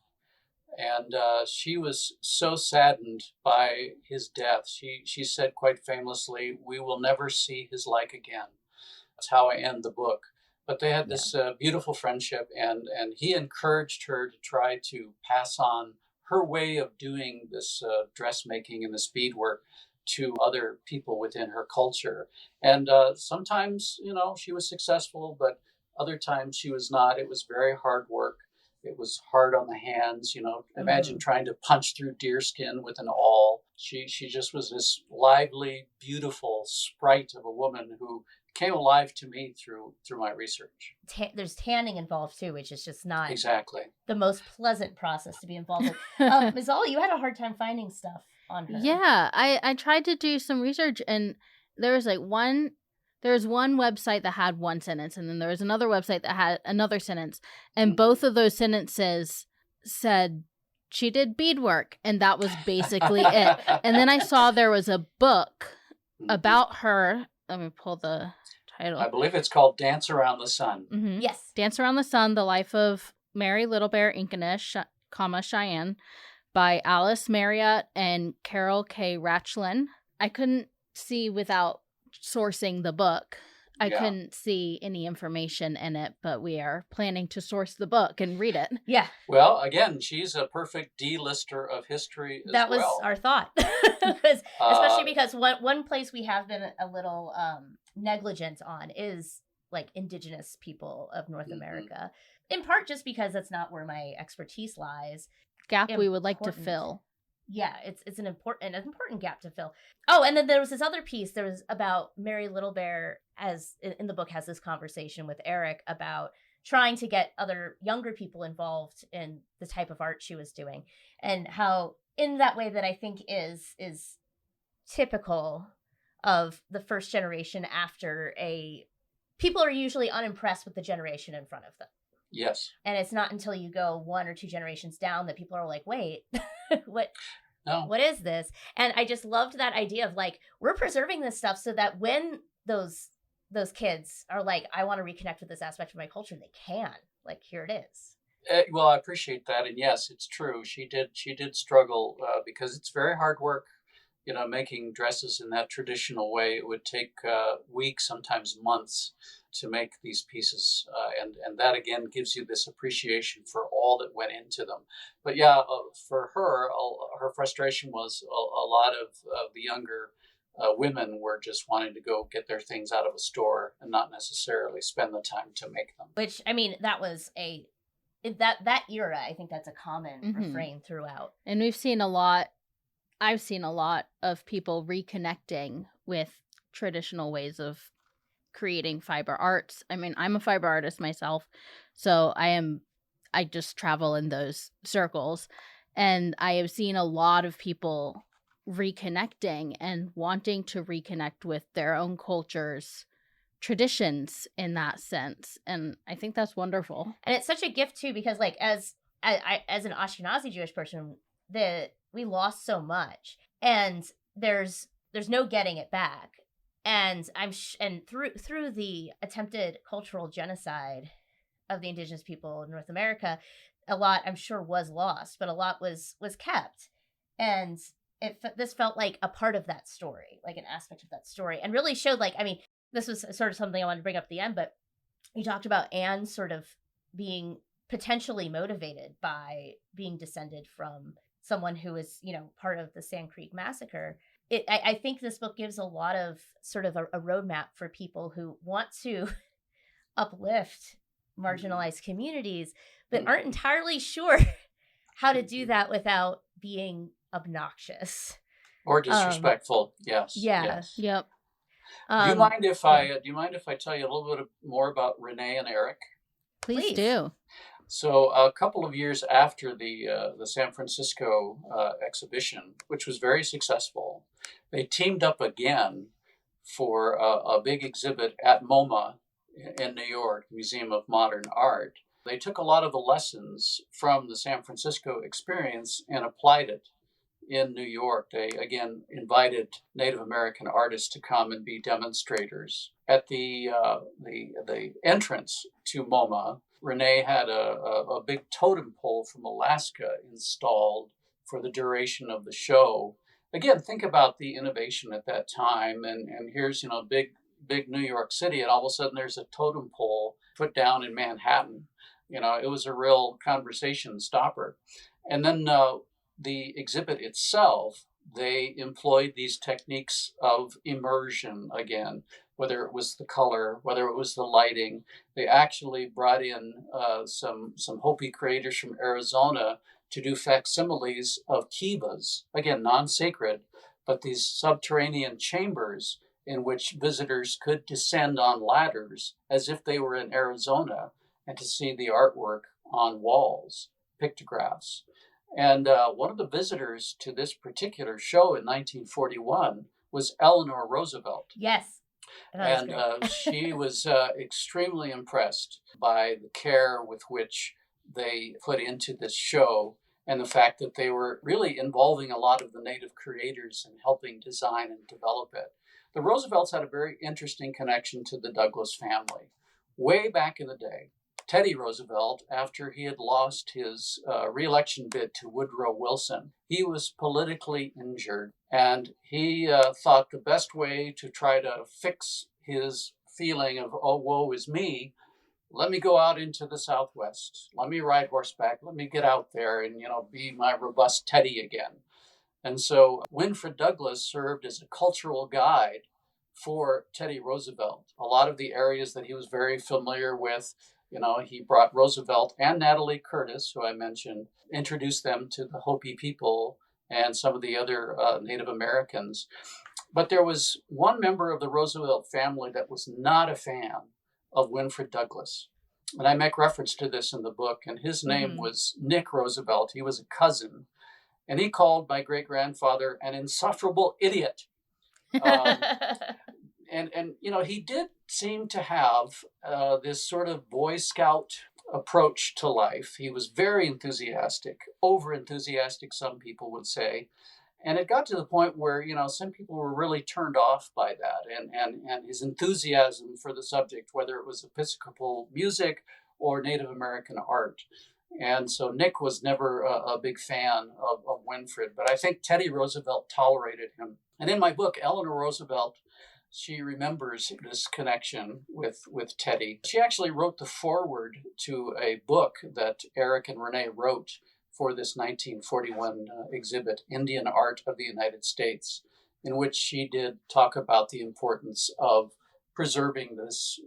And she was so saddened by his death. She said quite famously, "We will never see his like again." That's how I end the book. But they had this beautiful friendship, and he encouraged her to try to pass on her way of doing this dressmaking and this beadwork to other people within her culture. And sometimes, she was successful, but other times she was not. It was very hard work. It was hard on the hands, Imagine trying to punch through deerskin with an awl. She just was this lively, beautiful sprite of a woman who came alive to me through my research.
There's tanning involved too, which is just not
exactly
the most pleasant process to be involved in. Mazal, you had a hard time finding stuff on her.
Yeah, I tried to do some research, and there was one website that had one sentence, and then there was another website that had another sentence, and both of those sentences said she did beadwork, and that was basically it. And then I saw there was a book about her. Let me pull the title.
I believe it's called Dance Around the Sun.
Mm-hmm.
Yes.
Dance Around the Sun, The Life of Mary Little Bear Inkanish, Cheyenne, by Alice Marriott and Carol K. Rachlin. I couldn't see without sourcing the book. I couldn't see any information in it, but we are planning to source the book and read it.
Yeah.
Well, again, she's a perfect D-lister of history as
that was
well.
our thought. Especially because one place we have been a little negligent on is like Indigenous people of North America. In part just because that's not where my expertise lies.
Gap we would like to fill.
Yeah, it's an important gap to fill. Oh, and then there was this other piece. There was about Mary Little Bear, as in the book, has this conversation with Eric about trying to get other younger people involved in the type of art she was doing, and how in that way that I think is typical of the first generation after people are usually unimpressed with the generation in front of them.
Yes.
And it's not until you go one or two generations down that people are like, wait, what is this? And I just loved that idea of like, we're preserving this stuff so that when those kids are like, I want to reconnect with this aspect of my culture, they can. Like, here it is.
Well, I appreciate that. And yes, it's true. She did struggle because it's very hard work. Making dresses in that traditional way, it would take weeks, sometimes months, to make these pieces, and that again gives you this appreciation for all that went into them. But yeah, for her, her frustration was a lot of the younger women were just wanting to go get their things out of a store and not necessarily spend the time to make them.
Which, I mean, that was that era. I think that's a common refrain throughout.
And we've seen a lot. I've seen a lot of people reconnecting with traditional ways of creating fiber arts. I mean, I'm a fiber artist myself, so I just travel in those circles, and I have seen a lot of people reconnecting and wanting to reconnect with their own cultures, traditions in that sense. And I think that's wonderful.
And it's such a gift too, because like as an Ashkenazi Jewish person, we lost so much, and there's no getting it back. And and through the attempted cultural genocide of the indigenous people in North America, a lot, I'm sure, was lost, but a lot was kept. And this felt like a part of that story, like an aspect of that story, and really showed, like, I mean, this was sort of something I wanted to bring up at the end, but you talked about Anne sort of being potentially motivated by being descended from someone who is, part of the Sand Creek Massacre. I think this book gives a lot of sort of a roadmap for people who want to uplift marginalized communities, but aren't entirely sure how to do that without being obnoxious
or disrespectful. Yes.
Yeah.
Yes.
Yep.
Do you mind if I tell you a little bit more about Renee and Eric?
Please do.
So a couple of years after the San Francisco exhibition, which was very successful, they teamed up again for a big exhibit at MoMA in New York, Museum of Modern Art. They took a lot of the lessons from the San Francisco experience and applied it in New York. They again invited Native American artists to come and be demonstrators. At the entrance to MoMA, Renee had a big totem pole from Alaska installed for the duration of the show. Again, think about the innovation at that time. And here's, big New York City, and all of a sudden there's a totem pole put down in Manhattan. It was a real conversation stopper. And then the exhibit itself, they employed these techniques of immersion again, whether it was the color, whether it was the lighting. They actually brought in some Hopi creators from Arizona to do facsimiles of kivas, again, non-sacred, but these subterranean chambers in which visitors could descend on ladders as if they were in Arizona and to see the artwork on walls, pictographs. And one of the visitors to this particular show in 1941 was Eleanor Roosevelt.
Yes.
And she was extremely impressed by the care with which they put into this show and the fact that they were really involving a lot of the native creators and helping design and develop it. The Roosevelts had a very interesting connection to the Douglas family. Way back in the day, Teddy Roosevelt, after he had lost his re-election bid to Woodrow Wilson, he was politically injured. And he thought the best way to try to fix his feeling of, oh, woe is me, let me go out into the Southwest. Let me ride horseback. Let me get out there and, be my robust Teddy again. And so Winfred Douglass served as a cultural guide for Teddy Roosevelt. A lot of the areas that he was very familiar with, he brought Roosevelt and Natalie Curtis, who I mentioned, introduced them to the Hopi people and some of the other Native Americans. But there was one member of the Roosevelt family that was not a fan of Winfred Douglass. And I make reference to this in the book, and his name was Nick Roosevelt. He was a cousin, and he called my great-grandfather an insufferable idiot. And he did seem to have this sort of Boy Scout approach to life. He was very enthusiastic, over-enthusiastic, some people would say. And it got to the point where, some people were really turned off by that and his enthusiasm for the subject, whether it was Episcopal music or Native American art. And so Nick was never a big fan of Winfred, but I think Teddy Roosevelt tolerated him. And in my book, Eleanor Roosevelt, she remembers this connection with Teddy. She actually wrote the foreword to a book that Eric and Renee wrote for this 1941 exhibit, Indian Art of the United States, in which she did talk about the importance of preserving this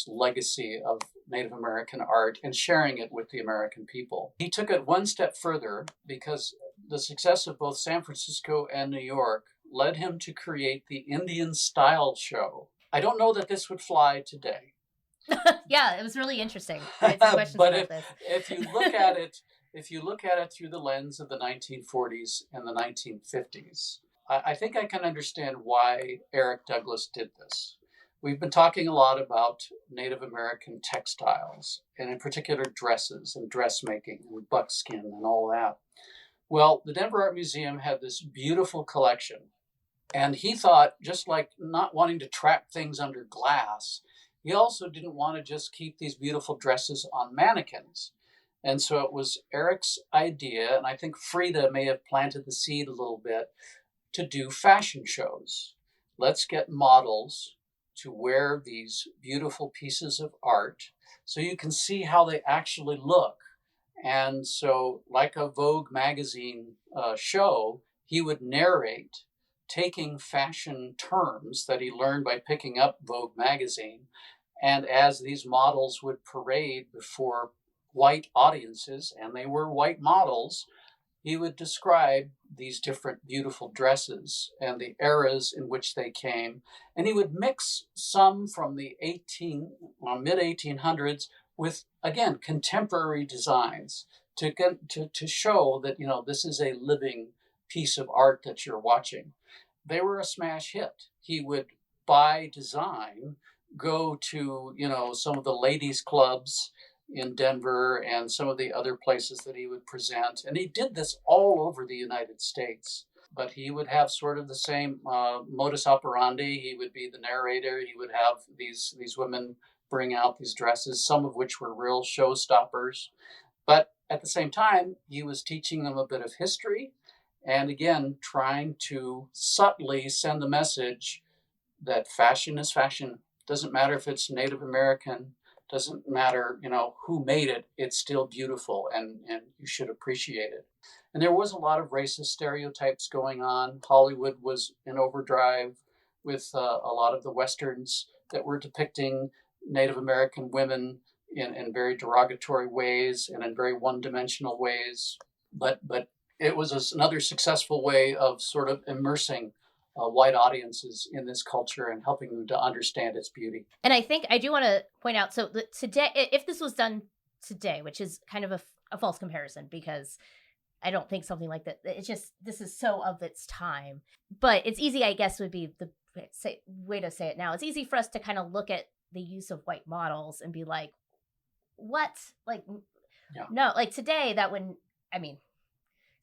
legacy of Native American art and sharing it with the American people. He took it one step further because the success of both San Francisco and New York led him to create the Indian Style Show. I don't know that this would fly today.
Yeah, it was really interesting. I had some questions
but
about this.
if you look at it through the lens of the 1940s and the 1950s, I think I can understand why Eric Douglas did this. We've been talking a lot about Native American textiles, and in particular dresses and dressmaking and buckskin and all that. Well, the Denver Art Museum had this beautiful collection, and he thought, just like not wanting to trap things under glass, he also didn't want to just keep these beautiful dresses on mannequins. And so it was Eric's idea, and I think Frida may have planted the seed a little bit, to do fashion shows. Let's get models to wear these beautiful pieces of art so you can see how they actually look. And so, like a Vogue magazine show, he would narrate, taking fashion terms that he learned by picking up Vogue magazine. And as these models would parade before white audiences, and they were white models, he would describe these different beautiful dresses and the eras in which they came. And he would mix some from the mid-1800s with, again, contemporary designs to show that, this is a living piece of art that you're watching. They were a smash hit. He would, by design, go to, some of the ladies' clubs in Denver and some of the other places that he would present. And he did this all over the United States. But he would have sort of the same modus operandi. He would be the narrator. He would have these women bring out these dresses, some of which were real showstoppers. But at the same time, he was teaching them a bit of history. And again, trying to subtly send the message that fashion is fashion. Doesn't matter if it's Native American, doesn't matter, who made it, it's still beautiful and you should appreciate it. And there was a lot of racist stereotypes going on. Hollywood was in overdrive with a lot of the Westerns that were depicting Native American women in very derogatory ways and in very one-dimensional ways. But it was another successful way of sort of immersing white audiences in this culture and helping them to understand its beauty. And
I think I do want to point out, so today, if this was done today, which is kind of a false comparison, because I don't think something like that, it's just, this is so of its time. But it's easy, I guess, would be the way to say it now. It's easy for us to kind of look at the use of white models and be like, what? Like, yeah. No, like today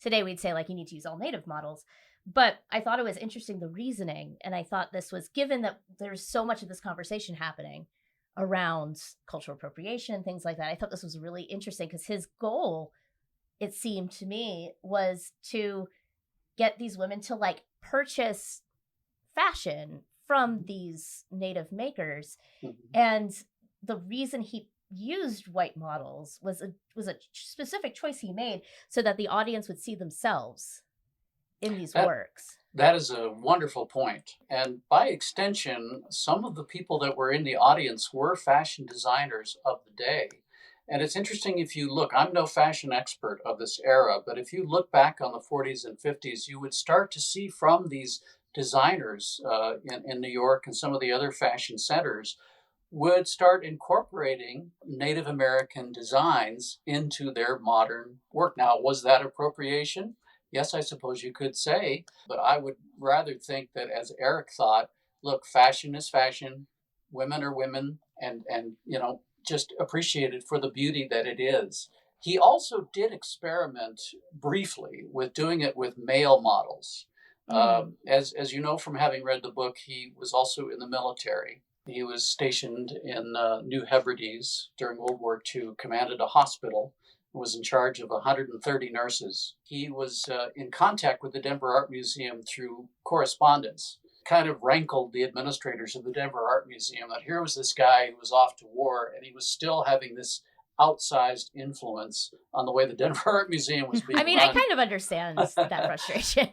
today we'd say like, you need to use all Native models. But I thought it was interesting, the reasoning. And I thought this was, given that there's so much of this conversation happening around cultural appropriation, things like that, I thought this was really interesting because his goal, it seemed to me, was to get these women to like purchase fashion from these Native makers. Mm-hmm. And the reason he used white models was a specific choice he made so that the audience would see themselves in these works.
That is a wonderful point. And by extension, some of the people that were in the audience were fashion designers of the day. And it's interesting if you look, I'm no fashion expert of this era, but if you look back on the 40s and 50s, you would start to see from these designers in New York and some of the other fashion centers would start incorporating Native American designs into their modern work. Now, was that appropriation? Yes, I suppose you could say, but I would rather think that, as Eric thought, look, fashion is fashion, women are women, and just appreciate it for the beauty that it is. He also did experiment briefly with doing it with male models. As you know from having read the book, he was also in the military. He was stationed in New Hebrides during World War II, commanded a hospital, was in charge of 130 nurses. He was in contact with the Denver Art Museum through correspondence. Kind of rankled the administrators of the Denver Art Museum that here was this guy who was off to war and he was still having this outsized influence on the way the Denver Art Museum was being
I mean,
run.
I kind of understand that frustration.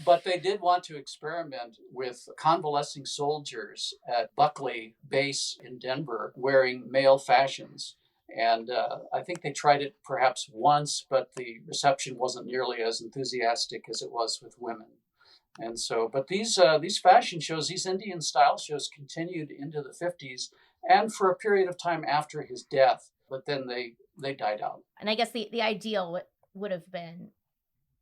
but they did want to experiment with convalescing soldiers at Buckley Base in Denver wearing male fashions. And I think they tried it perhaps once, but the reception wasn't nearly as enthusiastic as it was with women. And so, but these fashion shows, these Indian style shows continued into the 50s and for a period of time after his death, but then they died out.
And I guess the ideal would have been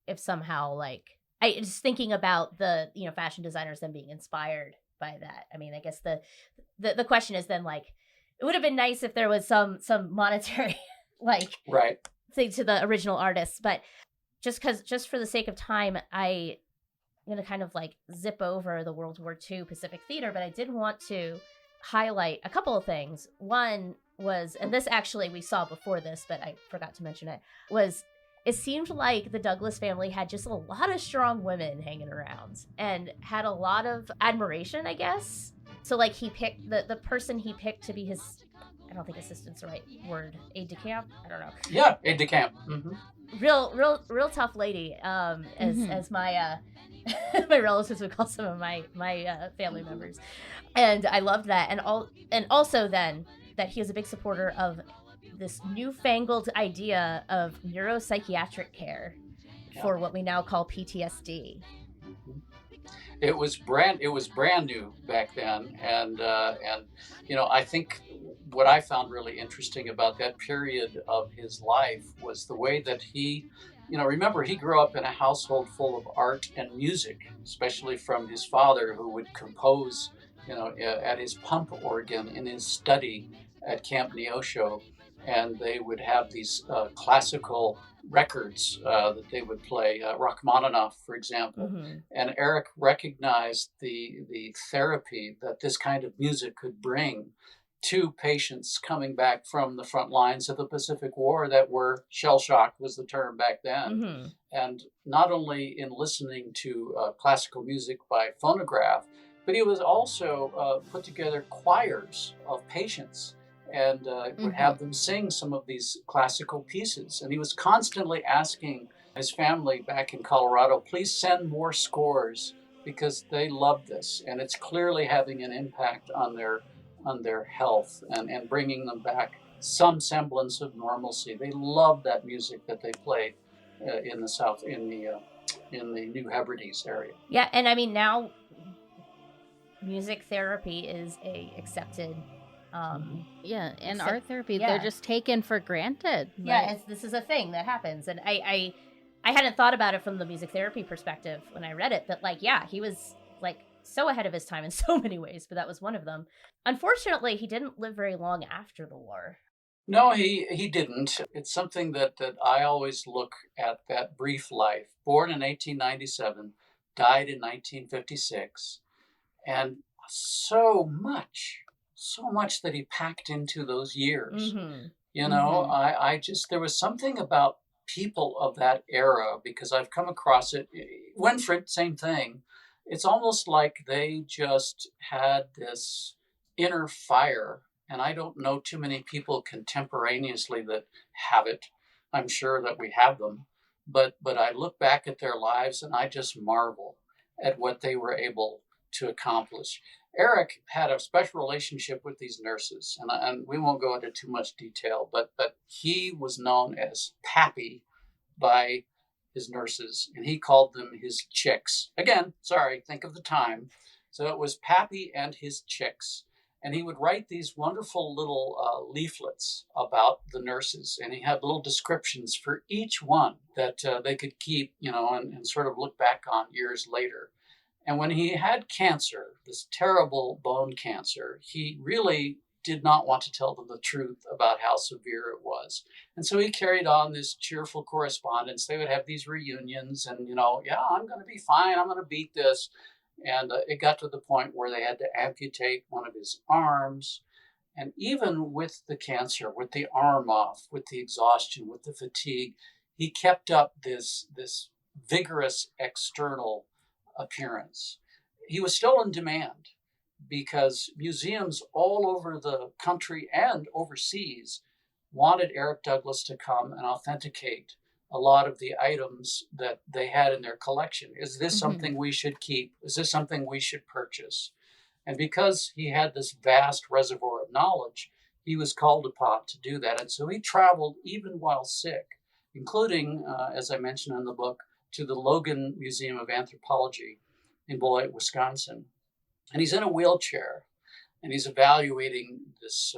if somehow, like, I just thinking about the, fashion designers then being inspired by that. I mean, I guess the question is then, like, it would have been nice if there was some monetary, like,
right,
thing to the original artists, but just for the sake of time, I'm going to kind of like zip over the World War II Pacific Theater, but I did want to highlight a couple of things. One was, and this actually we saw before this, but I forgot to mention it, was it seemed like the Douglas family had just a lot of strong women hanging around and had a lot of admiration, I guess. So like he picked the person he picked to be his, I don't think assistant's the right word, aide-de-camp? I don't know.
Yeah, aide-de-camp. Mm-hmm.
Real tough lady, as my my relatives would call some of my family members, and I loved that, and also then that he was a big supporter of this newfangled idea of neuropsychiatric care for what we now call PTSD.
It was brand new back then, and I think what I found really interesting about that period of his life was the way that he, remember he grew up in a household full of art and music, especially from his father, who would compose, at his pump organ in his study at Camp Neosho, and they would have these classical records that they would play, Rachmaninoff, for example. Mm-hmm. And Eric recognized the therapy that this kind of music could bring to patients coming back from the front lines of the Pacific War that were shell-shocked, was the term back then. Mm-hmm. And not only in listening to classical music by phonograph, but he was also put together choirs of patients and would have them sing some of these classical pieces. And he was constantly asking his family back in Colorado, please send more scores because they love this. And it's clearly having an impact on their health and bringing them back some semblance of normalcy. They love that music that they played in the South, in the New Hebrides area.
Yeah, and I mean, now music therapy is a accepted
and art therapy, they're just taken for granted.
Yeah, this is a thing that happens, and I hadn't thought about it from the music therapy perspective when I read it, but he was so ahead of his time in so many ways, but that was one of them. Unfortunately, he didn't live very long after the war.
No, he didn't. It's something that I always look at, that brief life. Born in 1897, died in 1956, and so much that he packed into those years. Mm-hmm. I just, there was something about people of that era, because I've come across it. Winfred, same thing. It's almost like they just had this inner fire, and I don't know too many people contemporaneously that have it. I'm sure that we have them, but I look back at their lives and I just marvel at what they were able to accomplish. Eric had a special relationship with these nurses, and we won't go into too much detail, but he was known as Pappy by his nurses, and he called them his chicks. Again, sorry, think of the time. So it was Pappy and his chicks. And he would write these wonderful little leaflets about the nurses, and he had little descriptions for each one that they could keep, and sort of look back on years later. And when he had cancer, this terrible bone cancer, he really did not want to tell them the truth about how severe it was. And so he carried on this cheerful correspondence. They would have these reunions and, yeah, I'm going to be fine. I'm going to beat this. And it got to the point where they had to amputate one of his arms. And even with the cancer, with the arm off, with the exhaustion, with the fatigue, he kept up this vigorous external appearance. He was still in demand because museums all over the country and overseas wanted Eric Douglas to come and authenticate a lot of the items that they had in their collection. Is this something we should keep? Is this something we should purchase? And because he had this vast reservoir of knowledge, he was called upon to do that. And so he traveled even while sick, including, as I mentioned in the book, to the Logan Museum of Anthropology in Beloit, Wisconsin. And he's in a wheelchair, and he's evaluating this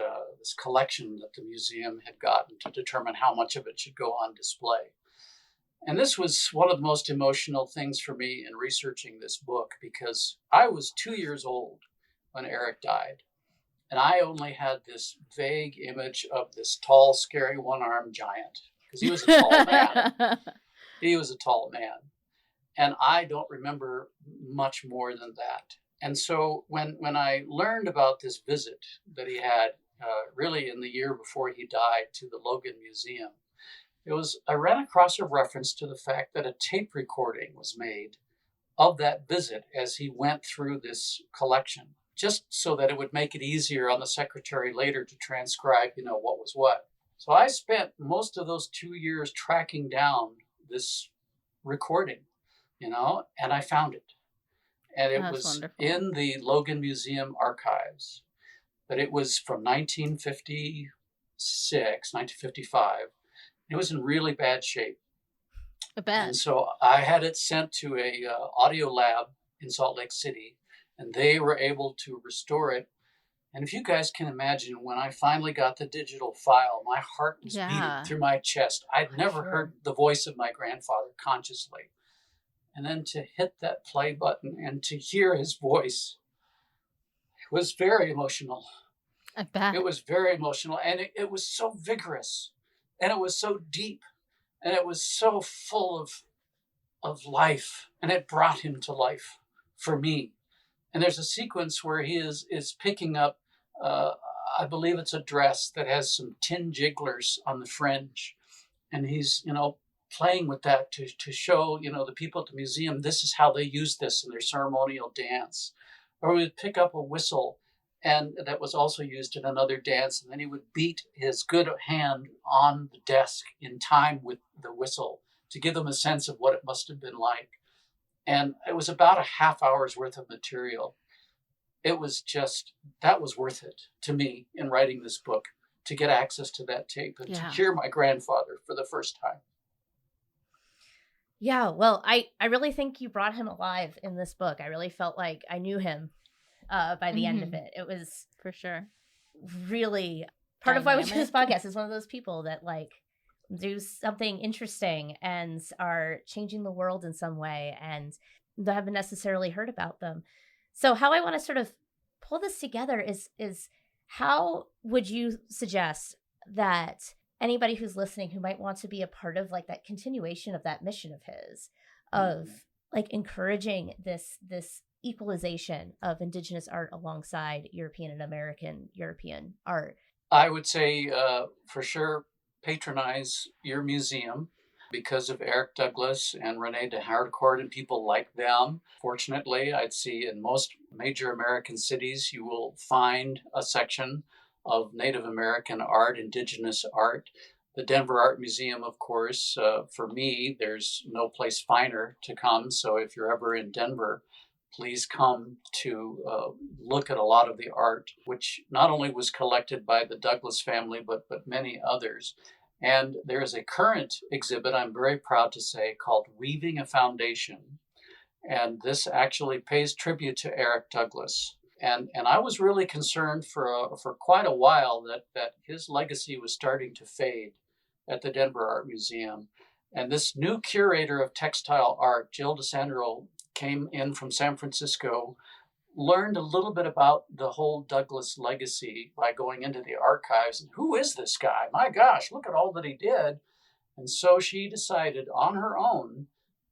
collection that the museum had gotten to determine how much of it should go on display. And this was one of the most emotional things for me in researching this book, because I was 2 years old when Eric died. And I only had this vague image of this tall, scary one-armed giant, because he was a tall man. He was a tall man. And I don't remember much more than that. And so when I learned about this visit that he had really in the year before he died to the Logan Museum, I ran across a reference to the fact that a tape recording was made of that visit as he went through this collection, just so that it would make it easier on the secretary later to transcribe, what was what. So I spent most of those 2 years tracking down this recording, and I found it. And it was wonderful. In the Logan Museum archives. But it was from 1956, 1955. It was in really bad shape.
I bet.
And so I had it sent to a audio lab in Salt Lake City, and they were able to restore it. And if you guys can imagine, when I finally got the digital file, my heart was beating through my chest. I'd never heard the voice of my grandfather consciously. And then to hit that play button and to hear his voice was very emotional.
I bet.
It was very emotional. And it was so vigorous. And it was so deep. And it was so full of life. And it brought him to life for me. And there's a sequence where he is picking up, I believe it's a dress that has some tin jigglers on the fringe. And he's, playing with that to show, the people at the museum, this is how they use this in their ceremonial dance. Or we would pick up a whistle, and that was also used in another dance, and then he would beat his good hand on the desk in time with the whistle to give them a sense of what it must have been like. And it was about a half hour's worth of material. It was that was worth it to me in writing this book, to get access to that tape and to hear my grandfather for the first time.
Yeah, well, I really think you brought him alive in this book. I really felt like I knew him by the end of it. It was
for sure
really part of why we do this podcast. Is one of those people that do something interesting and are changing the world in some way and haven't necessarily heard about them. So how I want to sort of pull this together is how would you suggest that anybody who's listening who might want to be a part of that continuation of that mission of his, of encouraging this equalization of Indigenous art alongside European and European art?
I would say for sure patronize your museum because of Eric Douglas and Renee de Harcourt and people like them. Fortunately, I'd see in most major American cities, you will find a section of Native American art, Indigenous art. The Denver Art Museum, of course, for me, there's no place finer to come. So if you're ever in Denver, please come to look at a lot of the art, which not only was collected by the Douglas family, but many others. And there is a current exhibit, I'm very proud to say, called Weaving a Foundation. And this actually pays tribute to Eric Douglas. And I was really concerned for quite a while that his legacy was starting to fade at the Denver Art Museum. And this new curator of textile art, Jill DeSandro, came in from San Francisco, learned a little bit about the whole Douglas legacy by going into the archives. And who is this guy? My gosh, look at all that he did. And so she decided on her own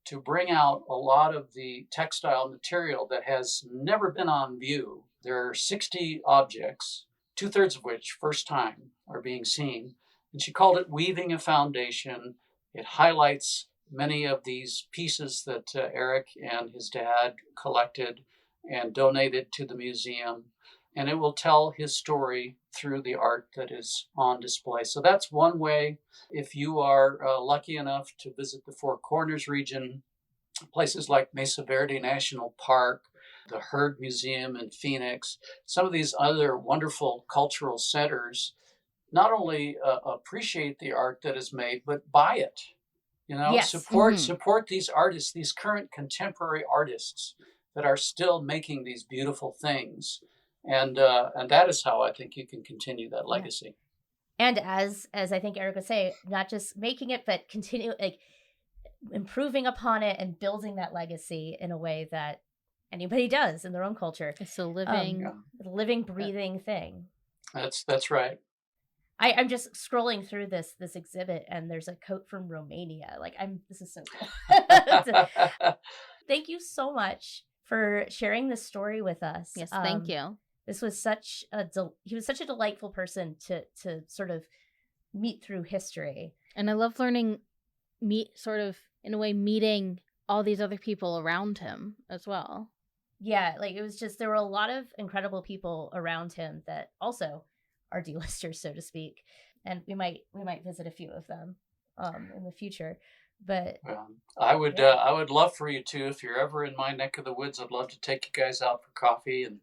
to bring out a lot of the textile material that has never been on view. There are 60 objects, 2/3 of which first time are being seen. And she called it Weaving a Foundation. It highlights many of these pieces that Eric and his dad collected and donated to the museum. And it will tell his story through the art that is on display. So that's one way. If you are lucky enough to visit the Four Corners region, places like Mesa Verde National Park, the Heard Museum in Phoenix, some of these other wonderful cultural centers, not only appreciate the art that is made, but buy it.
Yes.
Support these artists, these current contemporary artists that are still making these beautiful things. And that is how I think you can continue that legacy.
And as I think Eric would say, not just making it, but continue improving upon it and building that legacy in a way that anybody does in their own culture.
It's a living, breathing thing.
That's right.
I'm just scrolling through this exhibit, and there's a coat from Romania. This is so cool. Thank you so much for sharing this story with us.
Yes, thank you.
This was he was such a delightful person to sort of meet through history.
And I love meeting all these other people around him as well.
Yeah, it was just, there were a lot of incredible people around him that also are delisters, so to speak. And we might visit a few of them in the future. But
I would love for you to, if you're ever in my neck of the woods, I'd love to take you guys out for coffee and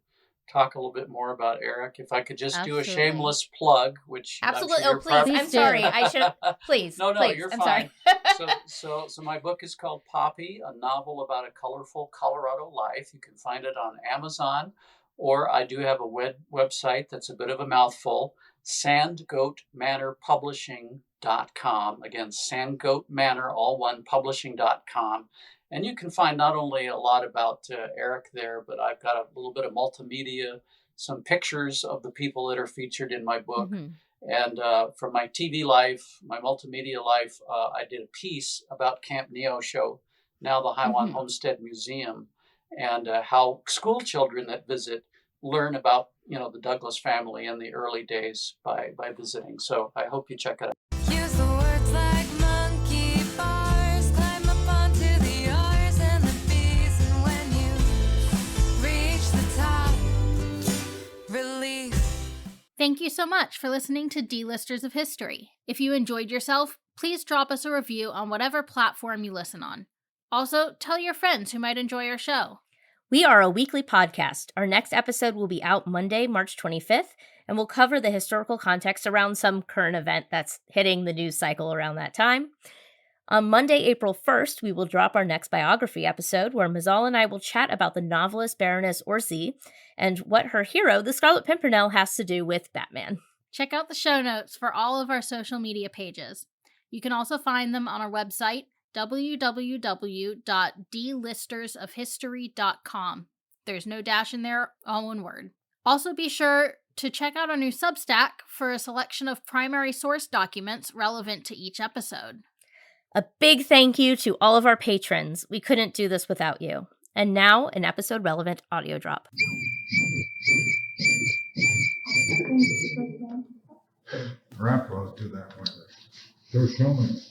talk a little bit more about Eric. If I could just do a shameless plug, which
absolutely.
Sure
please. I'm sorry. I should. Please.
No,
please.
you're
I'm
fine.
Sorry.
So my book is called Poppy, a novel about a colorful Colorado life. You can find it on Amazon, or I do have a website that's a bit of a mouthful, sandgoatmanorpublishing.com. Again, sandgoatmanor, all one, publishing.com. And you can find not only a lot about Eric there, but I've got a little bit of multimedia, some pictures of the people that are featured in my book.
Mm-hmm.
And from my TV life, my multimedia life, I did a piece about Camp Neosho, now the Highwan Homestead Museum, and how school children that visit learn about the Douglas family in the early days by visiting. So I hope you check it out.
Use the words like monkey bars, climb up onto the R's and the B's, and when you reach the top, relief.
Thank you so much for listening to D-Listers of History. If you enjoyed yourself, please drop us a review on whatever platform you listen on. Also, tell your friends who might enjoy our show.
We are a weekly podcast. Our next episode will be out Monday, March 25th, and we'll cover the historical context around some current event that's hitting the news cycle around that time. On Monday, April 1st, we will drop our next biography episode, where Mazal and I will chat about the novelist Baroness Orczy and what her hero, the Scarlet Pimpernel, has to do with Batman.
Check out the show notes for all of our social media pages. You can also find them on our website, www.dlistersofhistory.com. There's no dash in there, all one word. Also be sure to check out our new Substack for a selection of primary source documents relevant to each episode.
A big thank you to all of our patrons. We couldn't do this without you. And now, an episode-relevant audio drop.
Grapple do that with it. They're showing.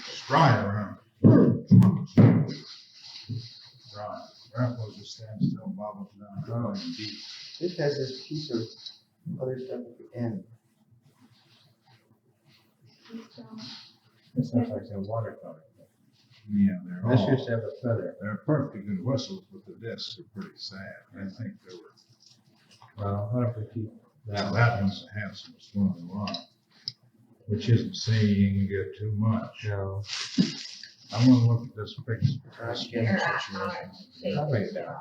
Stride around. Right. Grapple just stands still, bobbles down. Oh, indeed.
This has this piece of other stuff at the end.
This looks like a watercolor. Yeah, they're
This
all,
used to have a feather.
they're perfectly good whistles, but the discs are pretty sad. I think they were,
Well, what if we keep
now
that
that
one?
one's the handsomest one in the lot, which isn't saying you can get too much.
No,
I wanna look at this picture.
I'll get it. I'll lay it down.